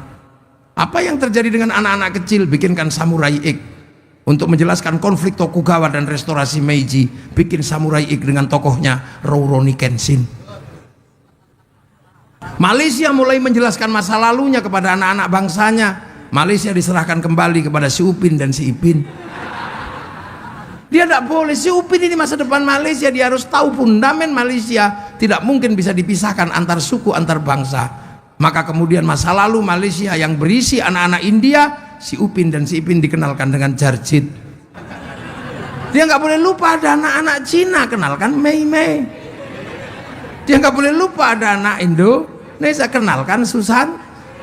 Apa yang terjadi dengan anak-anak kecil? Bikinkan Samurai X untuk menjelaskan konflik Tokugawa dan restorasi Meiji. Bikin Samurai X dengan tokohnya Rurouni Kenshin. Malaysia mulai menjelaskan masa lalunya kepada anak-anak bangsanya. Malaysia diserahkan kembali kepada si Upin dan si Ipin. Dia tidak boleh, si Upin ini masa depan Malaysia, dia harus tahu fundamen Malaysia tidak mungkin bisa dipisahkan antar suku, antar bangsa. Maka kemudian masa lalu Malaysia yang berisi anak-anak India, si Upin dan si Ipin dikenalkan dengan Jarjit. Dia nggak boleh lupa ada anak-anak Cina, kenalkan Mei Mei. Dia nggak boleh lupa ada anak Indonesia, kenalkan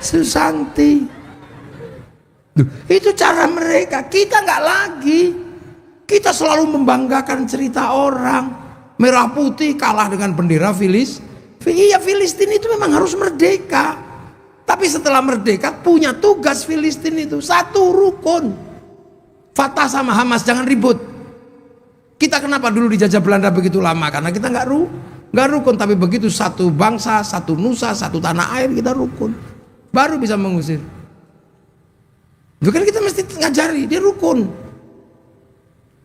Susanti. Duh, itu cara mereka, kita nggak lagi. Kita selalu membanggakan cerita orang. Merah putih kalah dengan bendera Iya, Filistin itu memang harus merdeka. Tapi setelah merdeka punya tugas Filistin itu satu rukun. Fatah sama Hamas jangan ribut. Kita kenapa dulu dijajah Belanda begitu lama? Karena kita nggak rukun. Tapi begitu satu bangsa, satu nusa, satu tanah air, kita rukun. Baru bisa mengusir. Itu kan kita mesti ngajari dia rukun.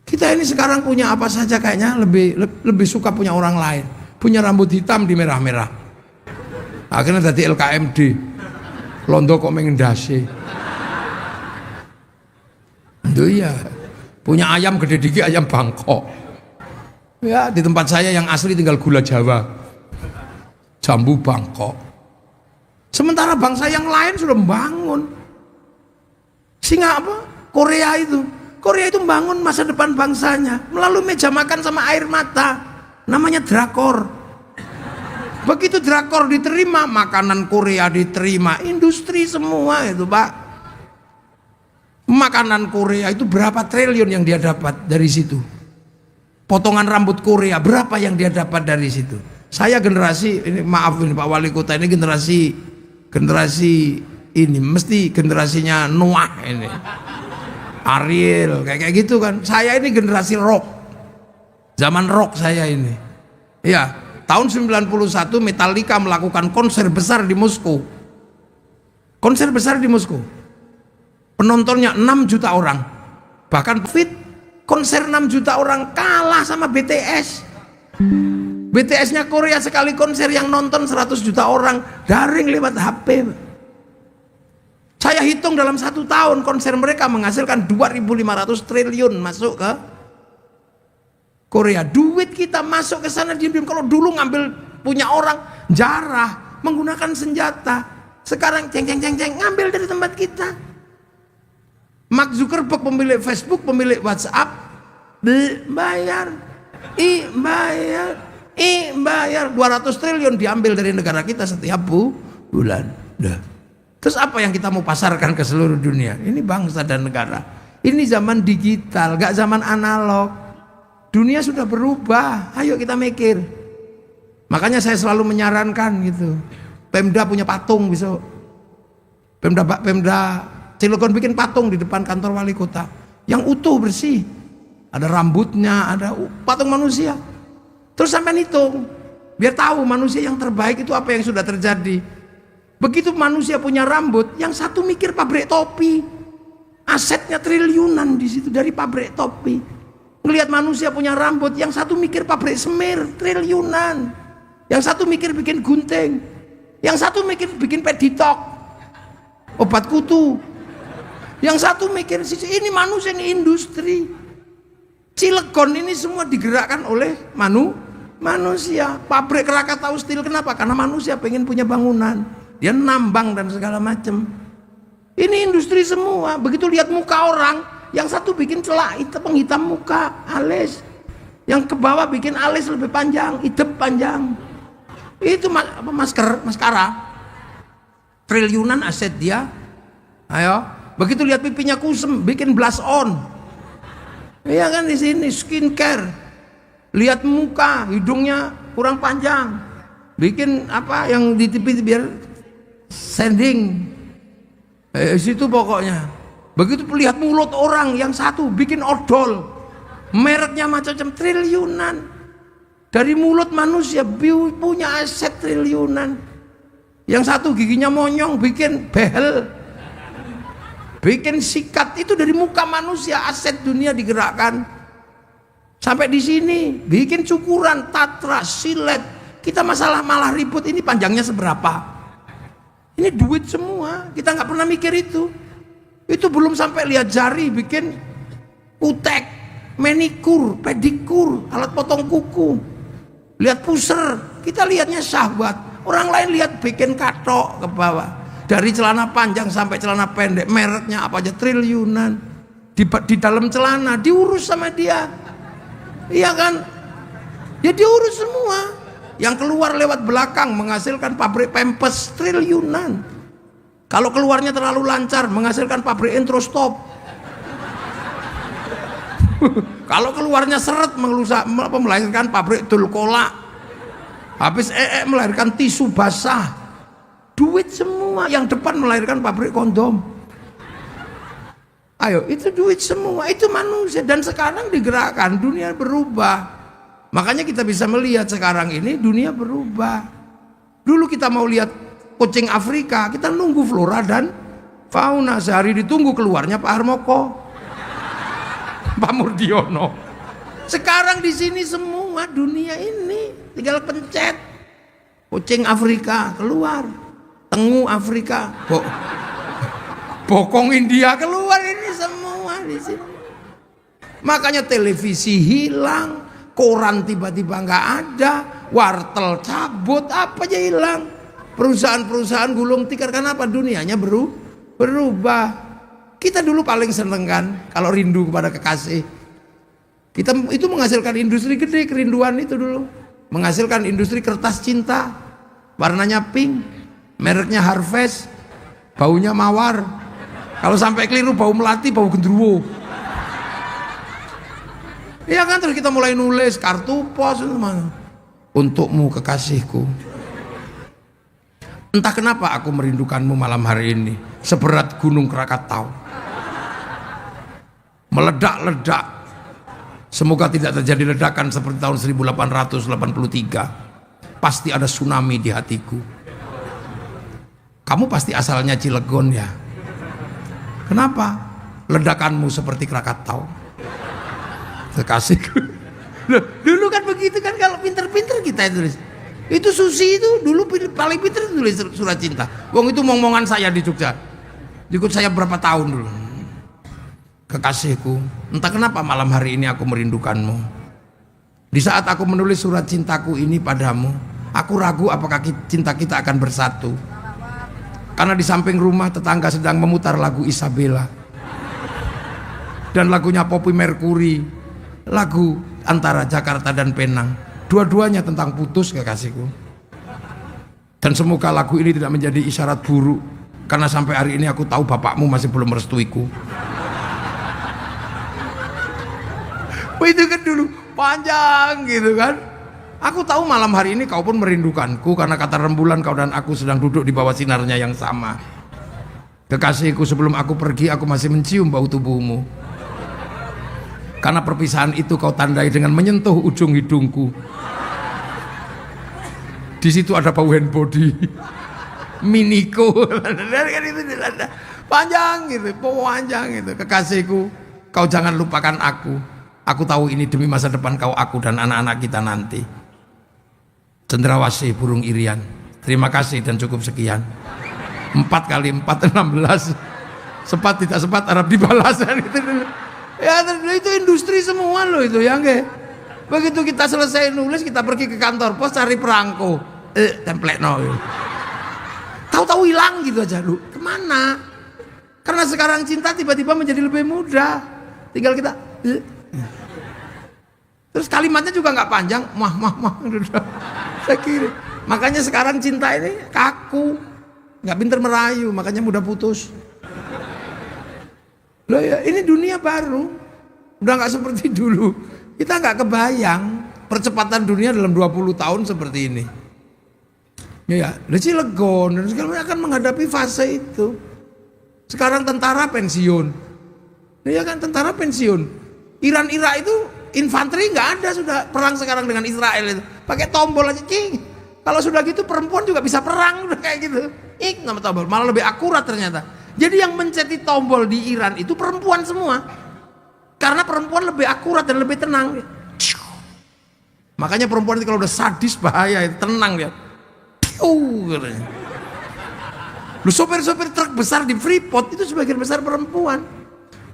Kita ini sekarang punya apa saja kayaknya lebih suka punya orang lain. Punya rambut hitam di merah-merah. Akhirnya jadi LKMD. Londo kok mengendasi. Itu ya. Punya ayam gede dikit, ayam Bangkok. Ya, di tempat saya yang asli tinggal gula Jawa. Jambu Bangkok. Sementara bangsa yang lain sudah membangun. Singa apa? Korea itu membangun masa depan bangsanya melalui meja makan sama air mata, namanya drakor. Begitu drakor diterima, makanan Korea diterima, industri semua itu Pak. Makanan Korea itu berapa triliun yang dia dapat dari situ. Potongan rambut Korea berapa yang dia dapat dari situ. Saya generasi ini, maaf ini Pak Wali Kota, ini generasi ini mesti generasinya Noah ini. Ariel kayak gitu kan. Saya ini generasi rock. Zaman rock saya ini. Ya, tahun 91 Metallica melakukan konser besar di Moskow. Konser besar di Moskow. Penontonnya 6 juta orang. Bahkan konser 6 juta orang kalah sama BTS. BTS-nya Korea sekali konser yang nonton 100 juta orang, daring lewat HP. Saya hitung dalam 1 tahun konser mereka menghasilkan 2.500 triliun masuk ke Korea. Duit kita masuk ke sana diam-diam. Kalau dulu ngambil punya orang, jarah, menggunakan senjata. Sekarang ceng ngambil dari tempat kita. Mark Zuckerberg pemilik Facebook, pemilik WhatsApp, bayar 200 triliun diambil dari negara kita setiap bulan. Terus apa yang kita mau pasarkan ke seluruh dunia? Ini bangsa dan negara. Ini zaman digital, gak zaman analog. Dunia sudah berubah. Ayo kita mikir. Makanya saya selalu menyarankan gitu. Pemda punya patung besok. Pemda Cilegon bikin patung di depan kantor wali kota yang utuh bersih. Ada rambutnya, ada patung manusia. Terus sampai hitung, biar tahu manusia yang terbaik itu apa yang sudah terjadi. Begitu manusia punya rambut, yang satu mikir pabrik topi, asetnya triliunan di situ dari pabrik topi. Ngelihat manusia punya rambut, yang satu mikir pabrik semir triliunan, yang satu mikir bikin gunting, yang satu mikir bikin peditok, obat kutu, yang satu mikir ini manusia, ini industri. Cilegon ini semua digerakkan oleh manusia. Pabrik Krakatau Steel kenapa? Karena manusia pengen punya bangunan, dia nambang dan segala macam. Ini industri semua. Begitu lihat muka orang, yang satu bikin celak penghitam muka, alis, yang ke bawah bikin alis lebih panjang, hidup panjang. Itu maskara. Triliunan aset dia. Ayo, begitu lihat pipinya kusem, bikin blush on. Iya kan, di sini skincare. Lihat muka, hidungnya kurang panjang, bikin apa yang di TV biar sanding. Situ pokoknya. Begitu lihat mulut orang, yang satu bikin odol, mereknya macam-macam triliunan. Dari mulut manusia punya aset triliunan. Yang satu giginya monyong, bikin behel, bikin sikat. Itu dari muka manusia, aset dunia digerakkan. Sampai di sini bikin cukuran, tatra, silet. Kita malah ribut ini panjangnya seberapa. Ini duit semua, kita nggak pernah mikir itu. Itu belum sampai lihat jari bikin kutek, manikur, pedikur, alat potong kuku. Lihat puser, kita lihatnya syahwat. Orang lain lihat bikin katok ke bawah. Dari celana panjang sampai celana pendek, mereknya apa aja triliunan. Di dalam celana diurus sama dia. Iya kan? Ya diurus semua. Yang keluar lewat belakang menghasilkan pabrik Pampers triliunan. Kalau keluarnya terlalu lancar menghasilkan pabrik Introstop. Kalau keluarnya seret melahirkan pabrik Dulcola. Habis melahirkan tisu basah. Duit semua. Yang depan melahirkan pabrik kondom. Ayo, itu duit semua, itu manusia. Dan sekarang digerakkan, dunia berubah. Makanya kita bisa melihat sekarang ini dunia berubah. Dulu kita mau lihat kucing Afrika, kita nunggu flora dan fauna. Sehari ditunggu keluarnya Pak Harmoko, Pak Murdiono. Sekarang di sini semua dunia ini tinggal pencet. Kucing Afrika keluar, tengu Afrika, bokong India keluar, ini semua di sini. Makanya televisi hilang, koran tiba-tiba nggak ada, wartel cabut, apa aja hilang. Perusahaan-perusahaan gulung tikar, kenapa? Dunianya berubah. Kita dulu paling seneng kan kalau rindu kepada kekasih. Kita itu menghasilkan industri gede, kerinduan itu dulu. Menghasilkan industri kertas cinta, warnanya pink, mereknya Harvest, baunya mawar. Kalau sampai keliru bau melati, bau gendruwo. Iya kan, terus kita mulai nulis kartu pos semuanya. Untukmu kekasihku. Entah kenapa aku merindukanmu malam hari ini seberat gunung Krakatau. Meledak-ledak. Semoga tidak terjadi ledakan seperti tahun 1883. Pasti ada tsunami di hatiku. Kamu pasti asalnya Cilegon ya. Kenapa? Ledakanmu seperti Krakatau. Kekasihku. Loh, dulu kan begitu kan, kalau pinter-pinter kita tulis. Itu Susi itu dulu paling pinter tulis surat cinta. Wong itu ngomongan saya di Jogja. Ikut saya berapa tahun dulu. Kekasihku, entah kenapa malam hari ini aku merindukanmu. Di saat aku menulis surat cintaku ini padamu, aku ragu apakah cinta kita akan bersatu. Karena di samping rumah tetangga sedang memutar lagu Isabella dan lagunya Poppy Mercury, lagu antara Jakarta dan Penang. Dua-duanya tentang putus, kekasihku. Dan semoga lagu ini tidak menjadi isyarat buruk, karena sampai hari ini aku tahu bapakmu masih belum merestuiku. Itu kan dulu panjang gitu kan. Aku tahu malam hari ini kau pun merindukanku, karena kata rembulan kau dan aku sedang duduk di bawah sinarnya yang sama. Kekasihku, sebelum aku pergi aku masih mencium bau tubuhmu. Karena perpisahan itu kau tandai dengan menyentuh ujung hidungku. Di situ ada bau hand body Miniko. Panjang gitu, panjang gitu. Kekasihku, kau jangan lupakan aku. Aku tahu ini demi masa depan kau, aku dan anak-anak kita nanti. Cendrawasih burung irian. Terima kasih dan cukup sekian. 4 kali 4 16. Sepat tidak sepat Arab dibalasan itu dulu. Ya itu industri semua loh itu ya nggak. Begitu kita selesai nulis, kita pergi ke kantor pos cari perangko, template no. Tahu-tahu hilang gitu aja lu. Kemana? Karena sekarang cinta tiba-tiba menjadi lebih mudah. Tinggal kita. Terus kalimatnya juga nggak panjang, mah. Saya kira. Makanya sekarang cinta ini kaku, nggak pinter merayu, makanya mudah putus. Loh ya, ini dunia baru, udah nggak seperti dulu. Kita nggak kebayang percepatan dunia dalam 20 tahun seperti ini. Ya, Cilegon dan segala macam akan menghadapi fase itu. Sekarang tentara pensiun, ya kan, tentara pensiun. Irak itu infanteri nggak ada, sudah perang sekarang dengan Israel itu pakai tombol aja, cing. Kalau sudah gitu perempuan juga bisa perang, udah kayak gitu. Nama tombol malah lebih akurat ternyata. Jadi yang menceti tombol di Iran itu perempuan semua, karena perempuan lebih akurat dan lebih tenang. Makanya perempuan itu kalau udah sadis bahaya, tenang dia. Lu sopir-sopir truk besar di Freeport itu sebagian besar perempuan,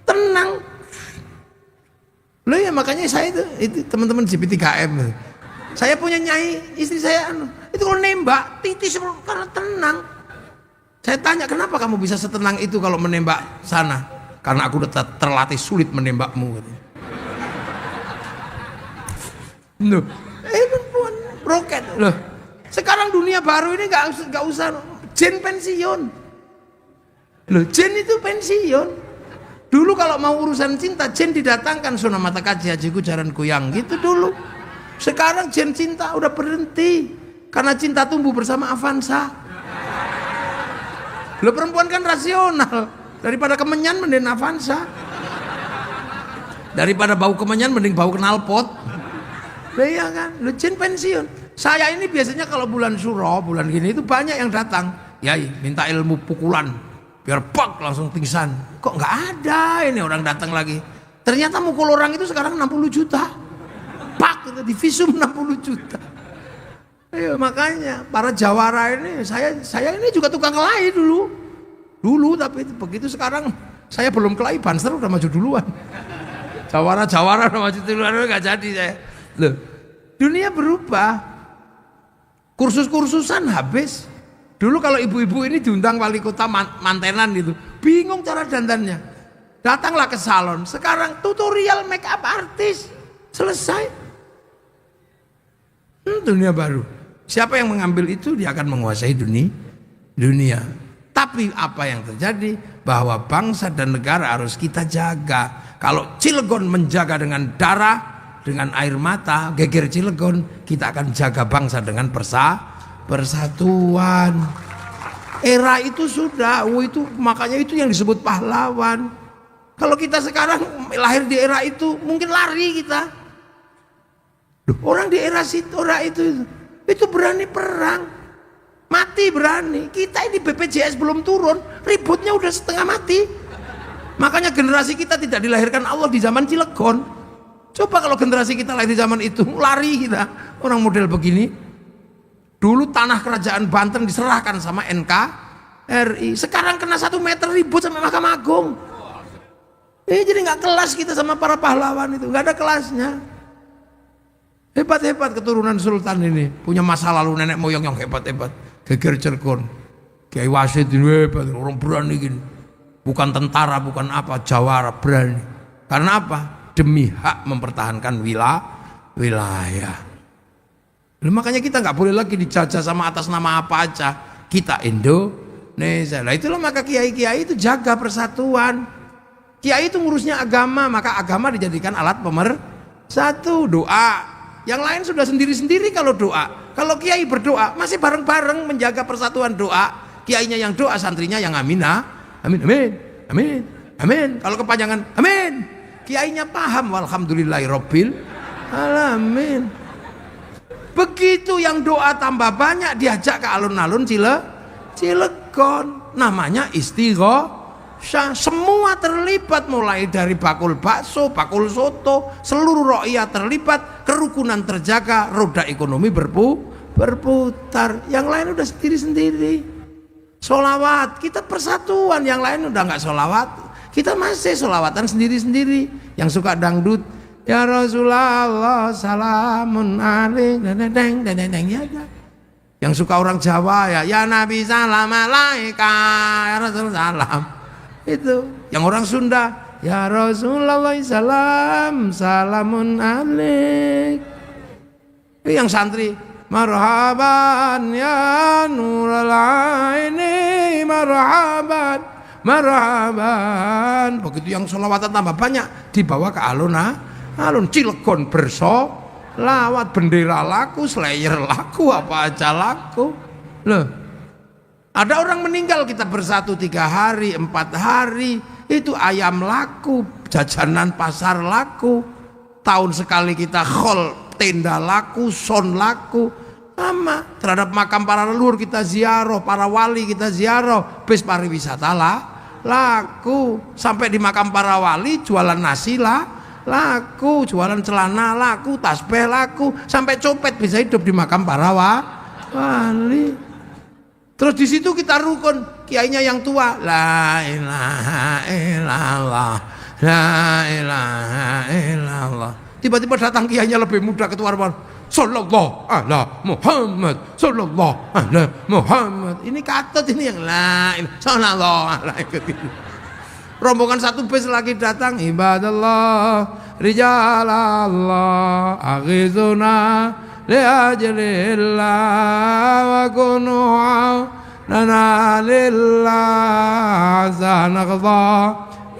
tenang. Loh ya, makanya saya itu teman-teman JP3M, saya punya nyai, istri saya itu kalau nembak titis karena tenang. Saya tanya, kenapa kamu bisa setenang itu kalau menembak sana? Karena aku udah terlatih sulit menembakmu. Loh, perempuan roket. Loh, sekarang dunia baru ini nggak usah Jen pensiun. Loh, Jen itu pensiun. Dulu kalau mau urusan cinta, Jen didatangkan Suna Mata Kaji Hajiku Jaran Kuyang gitu dulu. Sekarang Jen cinta udah berhenti karena cinta tumbuh bersama Avanza. Lo perempuan kan rasional, daripada kemenyan mending Avanza, daripada bau kemenyan mending bau knalpot. Iya kan, lo Jen pensiun. Saya ini biasanya kalau bulan Suro, bulan gini itu banyak yang datang. Yai, minta ilmu pukulan, biar pak langsung pingsan. Kok nggak ada ini orang datang lagi? Ternyata mukul orang itu sekarang 60 juta. Pak, itu divisum 60 juta. Ayo, makanya para jawara ini, saya ini juga tukang kelahi dulu, tapi begitu sekarang saya belum kelahi, Banser udah maju duluan. Jawara udah maju duluan, nggak jadi saya. Loh, dunia berubah, kursus-kursusan habis. Dulu kalau ibu-ibu ini diundang wali kota mantenan gitu, bingung cara dandannya, datanglah ke salon. Sekarang tutorial make up artis, selesai. Dunia baru. Siapa yang mengambil itu, dia akan menguasai dunia. Tapi apa yang terjadi, bahwa bangsa dan negara harus kita jaga. Kalau Cilegon menjaga dengan darah, dengan air mata, geger Cilegon, kita akan jaga bangsa dengan persatuan. Era itu sudah, itu makanya itu yang disebut pahlawan. Kalau kita sekarang lahir di era itu, mungkin lari kita. Orang di era itu berani perang, mati berani. Kita ini BPJS belum turun, ributnya udah setengah mati. Makanya generasi kita tidak dilahirkan Allah di zaman Cilegon. Coba kalau generasi kita lahir di zaman itu, lari kita orang model begini. Dulu tanah kerajaan Banten diserahkan sama NKRI, sekarang kena 1 meter ribut sama Mahkamah Agung. Jadi nggak kelas kita sama para pahlawan itu, nggak ada kelasnya. Hebat-hebat keturunan Sultan ini, punya masa lalu nenek moyang yang hebat-hebat. Geger Cirebon, Kiai Wasid ini hebat, orang berani gini. Bukan tentara, bukan apa, jawara berani. Karena apa? Demi hak mempertahankan wilayah. Makanya kita nggak boleh lagi dijajah sama atas nama apa aja. Kita Indonesia. Nah itulah maka kiai-kiai itu jaga persatuan. Kiai itu ngurusnya agama, maka agama dijadikan alat pemersatu. Doa. Yang lain sudah sendiri-sendiri kalau doa. Kalau kiai berdoa masih bareng-bareng menjaga persatuan doa. Kiainya yang doa, santrinya yang amin, amin. Kalau kepanjangan amin. Kiainya paham, walhamdulillahirabbil alamin. Begitu yang doa tambah banyak, diajak ke alun-alun Cilegon, namanya istighosah. Semua terlibat, mulai dari bakul bakso, bakul soto, seluruh rakyat terlibat, kerukunan terjaga, roda ekonomi berputar. Yang lain udah sendiri-sendiri. Sholawat, kita persatuan, yang lain udah nggak sholawat. Kita masih sholawatan sendiri-sendiri. Yang suka dangdut, ya Rasulullah salamun alaik, ya. Yang suka orang Jawa ya Nabi salam alaika, ya Rasul salam. Itu. Yang orang Sunda, ya Rasulullah salamun alaik. Yang santri, marhaban ya nurul aini, marhaban. Begitu yang sholawatan tambah banyak, dibawa ke alun Cilegon bersolawat, bendera laku, slayer laku, apa aja laku. Loh, ada orang meninggal kita bersatu 3 hari, 4 hari, itu ayam laku, jajanan pasar laku, tahun sekali kita khol, tenda laku, son laku. Sama terhadap makam para leluhur kita ziarah, para wali kita ziarah, bis pariwisata laku. Sampai di makam para wali jualan nasi laku, jualan celana laku, tasbih laku, sampai copet bisa hidup di makam para wali. Terus di situ kita rukun, kiainya yang tua, la ilaha illallah, la ilaha illallah. Tiba-tiba datang kiainya lebih muda, ketua Ramadan, sallallahu ala Muhammad, sallallahu ala Muhammad. Ini katut ini yang lain, sallallahu alaihi. Rombongan satu bis lagi datang, ibadallah, rijalallah, aghizuna liajlillah wa kunu lana lillah zanaqdha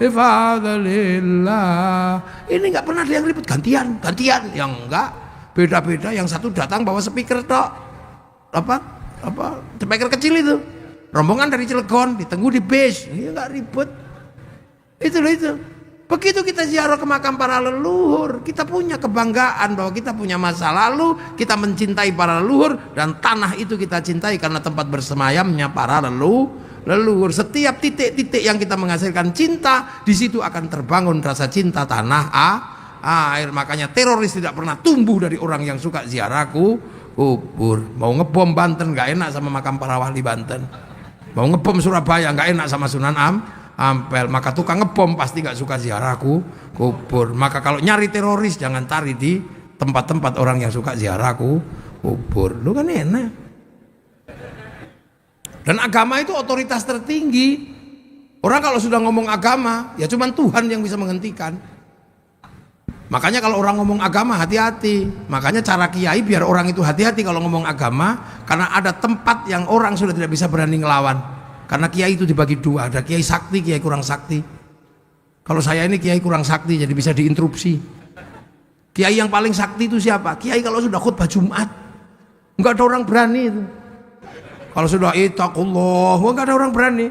bifadlillah. Ini nggak pernah ada yang ribut, gantian, yang enggak beda-beda. Yang satu datang bawa speaker tok, apa speaker kecil itu, rombongan dari Cilegon ditunggu di bis, ini nggak ribut. Itu. Begitu kita ziarah ke makam para leluhur, kita punya kebanggaan bahwa kita punya masa lalu, kita mencintai para leluhur, dan tanah itu kita cintai karena tempat bersemayamnya para leluhur. Setiap titik-titik yang kita menghasilkan cinta, di situ akan terbangun rasa cinta tanah air. Makanya teroris tidak pernah tumbuh dari orang yang suka ziarah kubur. Mau ngebom Banten nggak enak sama makam para wali Banten. Mau ngebom Surabaya nggak enak sama Sunan Ampel. Maka tukang ngebom pasti nggak suka ziarah kubur. Maka kalau nyari teroris jangan cari di tempat-tempat orang yang suka ziarah kubur. Lu kan enak. Dan agama itu otoritas tertinggi. Orang kalau sudah ngomong agama, ya cuman Tuhan yang bisa menghentikan. Makanya kalau orang ngomong agama hati-hati. Makanya cara kiai biar orang itu hati-hati kalau ngomong agama, karena ada tempat yang orang sudah tidak bisa berani ngelawan. Karena kiai itu dibagi 2, ada kiai sakti, kiai kurang sakti. Kalau saya ini kiai kurang sakti, jadi bisa diinterupsi. Kiai yang paling sakti itu siapa? Kiai kalau sudah khutbah Jumat, nggak ada orang berani itu. Kalau sudah ittaqullah, nggak ada orang berani.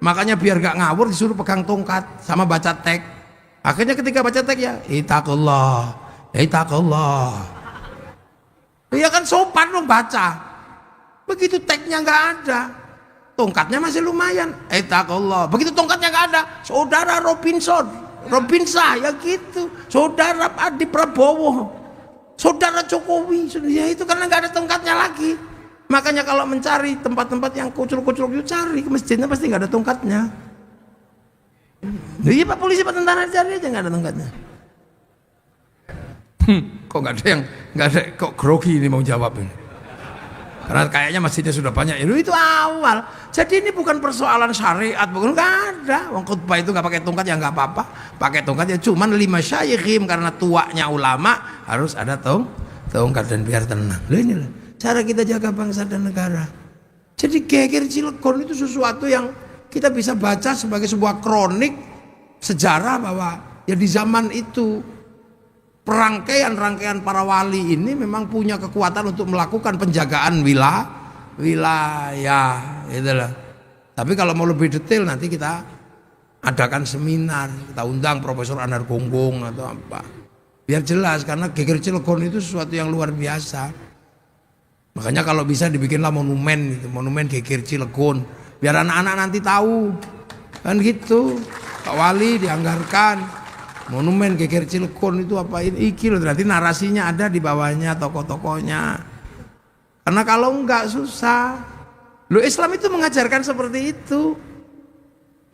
Makanya biar gak ngawur disuruh pegang tongkat sama baca teks. Akhirnya ketika baca teks ya ittaqullah, ya kan sopan dong baca. Begitu teksnya nggak ada, tongkatnya masih lumayan, ittaqullah. Begitu tongkatnya nggak ada, saudara Robinson, Robin saya gitu, saudara Adi Prabowo, saudara Jokowi, ya itu karena nggak ada tongkatnya lagi. Makanya kalau mencari tempat-tempat yang kucur-kucur itu cari ke masjidnya pasti nggak ada tongkatnya. Iya Pak polisi Pak tentara cari aja nggak ada tongkatnya. Kok nggak ada kok grogi ini mau jawab ini. Karena kayaknya masjidnya sudah banyak. Itu awal. Jadi ini bukan persoalan syariat, bukan nggak ada. Wong khutbah itu nggak pakai tongkat ya nggak apa-apa. Pakai tongkat ya cuman 5 syayikhim karena tuanya ulama harus ada tongkat dan biar tenang. Loh inilah cara kita jaga bangsa dan negara. Jadi geger Cilegon itu sesuatu yang kita bisa baca sebagai sebuah kronik sejarah bahwa ya di zaman itu rangkaian para wali ini memang punya kekuatan untuk melakukan penjagaan wilayah itulah. Tapi kalau mau lebih detail nanti kita adakan seminar, kita undang Profesor Anar Gonggong atau apa biar jelas, karena geger Cilegon itu sesuatu yang luar biasa. Makanya kalau bisa dibikinlah monumen gitu, monumen geger Cilegon biar anak-anak nanti tahu kan gitu. Pak Wali dianggarkan monumen geger Cilegon itu apa ini loh, nanti narasinya ada di bawahnya, tokoh-tokohnya. Karena kalau enggak susah. Loh Islam itu mengajarkan seperti itu.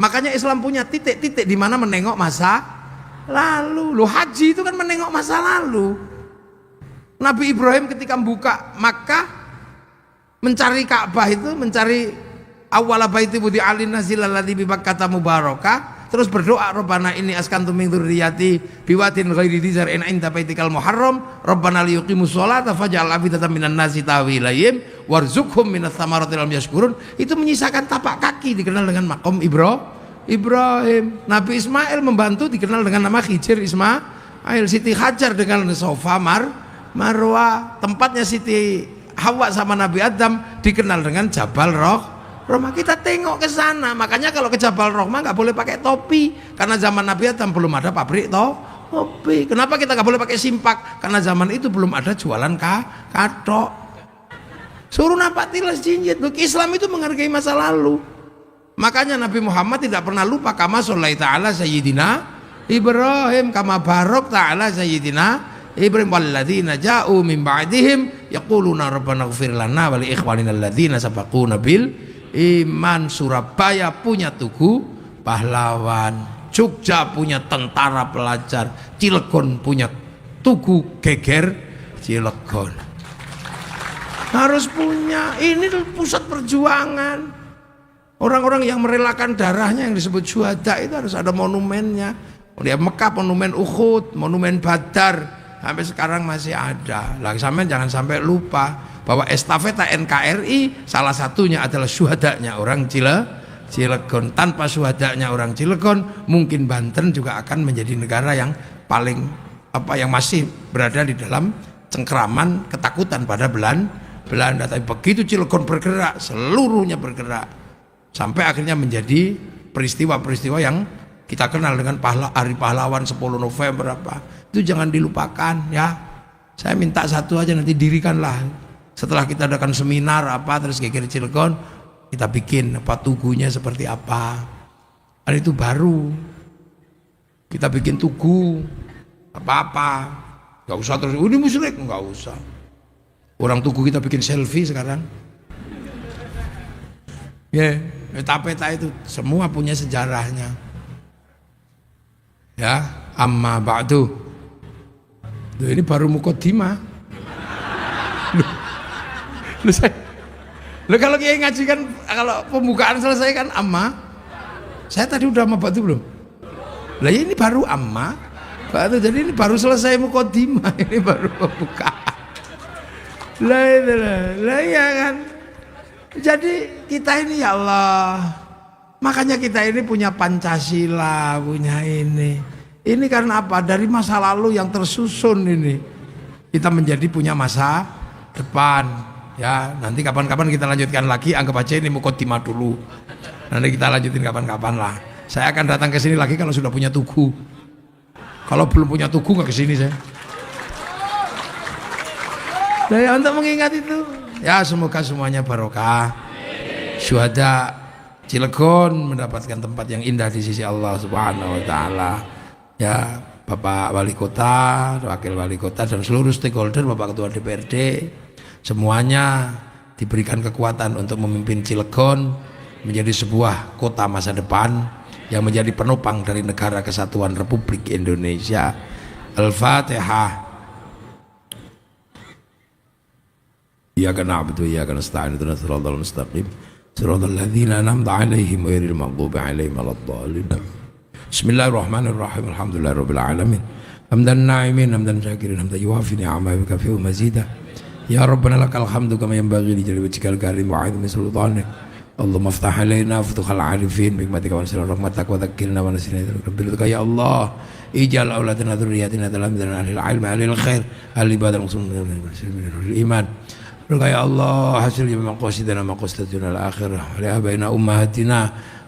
Makanya Islam punya titik-titik di mana menengok masa lalu. Loh haji itu kan menengok masa lalu. Nabi Ibrahim ketika membuka Makkah mencari Ka'bah itu, mencari awwala baiti wudi'a lin-nasi alladzi bi Bakkah mubarakah. Terus berdoa, Rabbana inni askantu min dzurriyyati biwadin ghairi dzar inda baitikal muharram Rabbana liyuqimus sholata faj'al afidatan minan nasi tahwi ilayhim warzuqhum minats thamarati lam yashkurun. Itu menyisakan tapak kaki dikenal dengan maqam Ibrahim. Nabi Ismail membantu dikenal dengan nama Hijir Ismail. Siti Hajar dengan Sofa Marwah. Tempatnya Siti Hawa sama Nabi Adam dikenal dengan Jabal Rahmah. Kita tengok ke sana. Makanya kalau ke Jabal Rahmah nggak boleh pakai topi, karena zaman Nabi Adam belum ada pabrik topi. Kenapa kita nggak boleh pakai simpak? Karena zaman itu belum ada jualan katok. Suruh napati les jinjit. Islam itu menghargai masa lalu. Makanya Nabi Muhammad tidak pernah lupa kama sholaita ala sayyidina Ibrahim, kama barok ta'ala sayyidina Ibrahim walladzina ja'u min ba'dihim yaquluna rabbana ighfir lana wa li ikhwanina alladzina sabaquna bil iman. Surabaya punya tugu pahlawan, Jogja punya tentara pelajar, Cilegon punya tugu geger Cilegon. Harus punya. Ini pusat perjuangan. Orang-orang yang merelakan darahnya yang disebut syuhada itu harus ada monumennya. Di Mekah monumen Uhud, monumen Badar, sampai sekarang masih ada. Lah sampean jangan sampai lupa bahwa estafeta NKRI salah satunya adalah syuhadanya orang Cilegon. Tanpa syuhadanya orang Cilegon, mungkin Banten juga akan menjadi negara yang paling yang masih berada di dalam cengkeraman ketakutan pada Belanda. Tapi begitu Cilegon bergerak, seluruhnya bergerak sampai akhirnya menjadi peristiwa-peristiwa yang kita kenal dengan Hari Pahlawan 10 November itu jangan dilupakan ya. Saya minta satu aja, nanti dirikanlah setelah kita adakan seminar terus geger Cilegon, kita bikin tugunya seperti apa. Dan itu baru kita bikin tugu nggak usah terus ini musyrik, nggak usah. Orang tugu kita bikin selfie sekarang ya. Peta-peta itu semua punya sejarahnya ya. Amma ba'du. Ini baru mukaddimah. Kalau kiai ngaji kan, kalau pembukaan selesai kan amma. Saya tadi udah amma ba'du belum? Lah ini baru amma ba'du, jadi ini baru selesai mukaddimah, ini baru pembukaan. Lah ya kan. Jadi kita ini ya Allah, makanya kita ini punya Pancasila, punya ini karena apa? Dari masa lalu yang tersusun ini kita menjadi punya masa depan ya. Nanti kapan-kapan kita lanjutkan lagi, anggap aja ini mukaddimah dulu, nanti kita lanjutin kapan-kapan lah. Saya akan datang ke sini lagi kalau sudah punya tugu. Kalau belum punya tugu nggak ke sini saya. Nah, ya, untuk mengingat itu ya, semoga semuanya barokah. Syuhada Cilegon mendapatkan tempat yang indah di sisi Allah Subhanahu wa taala. ya Bapak Wali Kota, Wakil Wali Kota dan seluruh stakeholder, Bapak Ketua DPRD, semuanya diberikan kekuatan untuk memimpin Cilegon menjadi sebuah kota masa depan yang menjadi penopang dari negara kesatuan Republik Indonesia. Al-Fatihah. Iyyaka na'budu wa iyyaka nasta'in ihdinas siratal mustaqim siratal ladzina an'amta 'alaihim ghairil maghdubi 'alaihim waladdallin. Bismillahirrahmanirrahim. Alhamdulillahirabbil alamin. Hamdan na'imin hamdan syakirin hamdan yuwafi ni'amahu wa kafi'u mazidah. Ya Rabbana lakal hamdu kama yanbaghi li jalali wajhikal karim wa 'azimi sultanik. Allahumma iftah 'alaina futuhal 'arifin bi hikmatika wa sirra rahmatak wa dzakkirna wa nasina rabbil ya Allah. Ijal auladana dzurriyyatina talamidana ahlil ilmi ahlil khair ahli ibadah muslimin iman. Ya Allah hasil maqasidana maqasidana al-akhirah li abaina ummahatina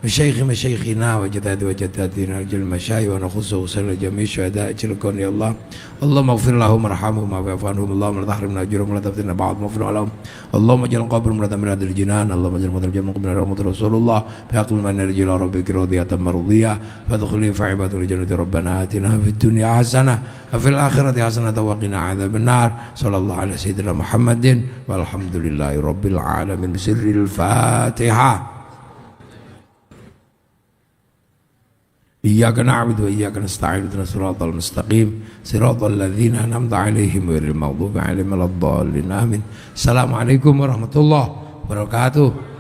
wa syaikhina wa jaddatina jal masyayikh wa nakhusu sal jami' syuhada Cilegon ya Allah. Allahumma ighfir lahum warhamhum wa'fu anhum Allahumma la tahrimna ajrahum wa la taftina ba'd maghfir lahum. Allahumma ij'al qabrahum radatan min adil jinan. Allahumma ij'al qabrahum min rahmat Rasulullah bi haqqi man yarjil rabbika radiyatan mardiyah fadkhuli fi ibadati jannati rabbana atina fid dunya hasanah wa fil akhirati hasanah wa qina adzaban nar. Sallallahu alaihi sayyidina Muhammadin walhamdulillahi rabbil alamin. Bisirril Fatihah. Iyyaka na'budu wa iyyaka nasta'in ihdinas siratal mustaqim siratal ladzina an'amta 'alaihim ghairil maghdubi 'alaihim waladdallin. Amin. Assalamualaikum warahmatullahi wabarakatuh.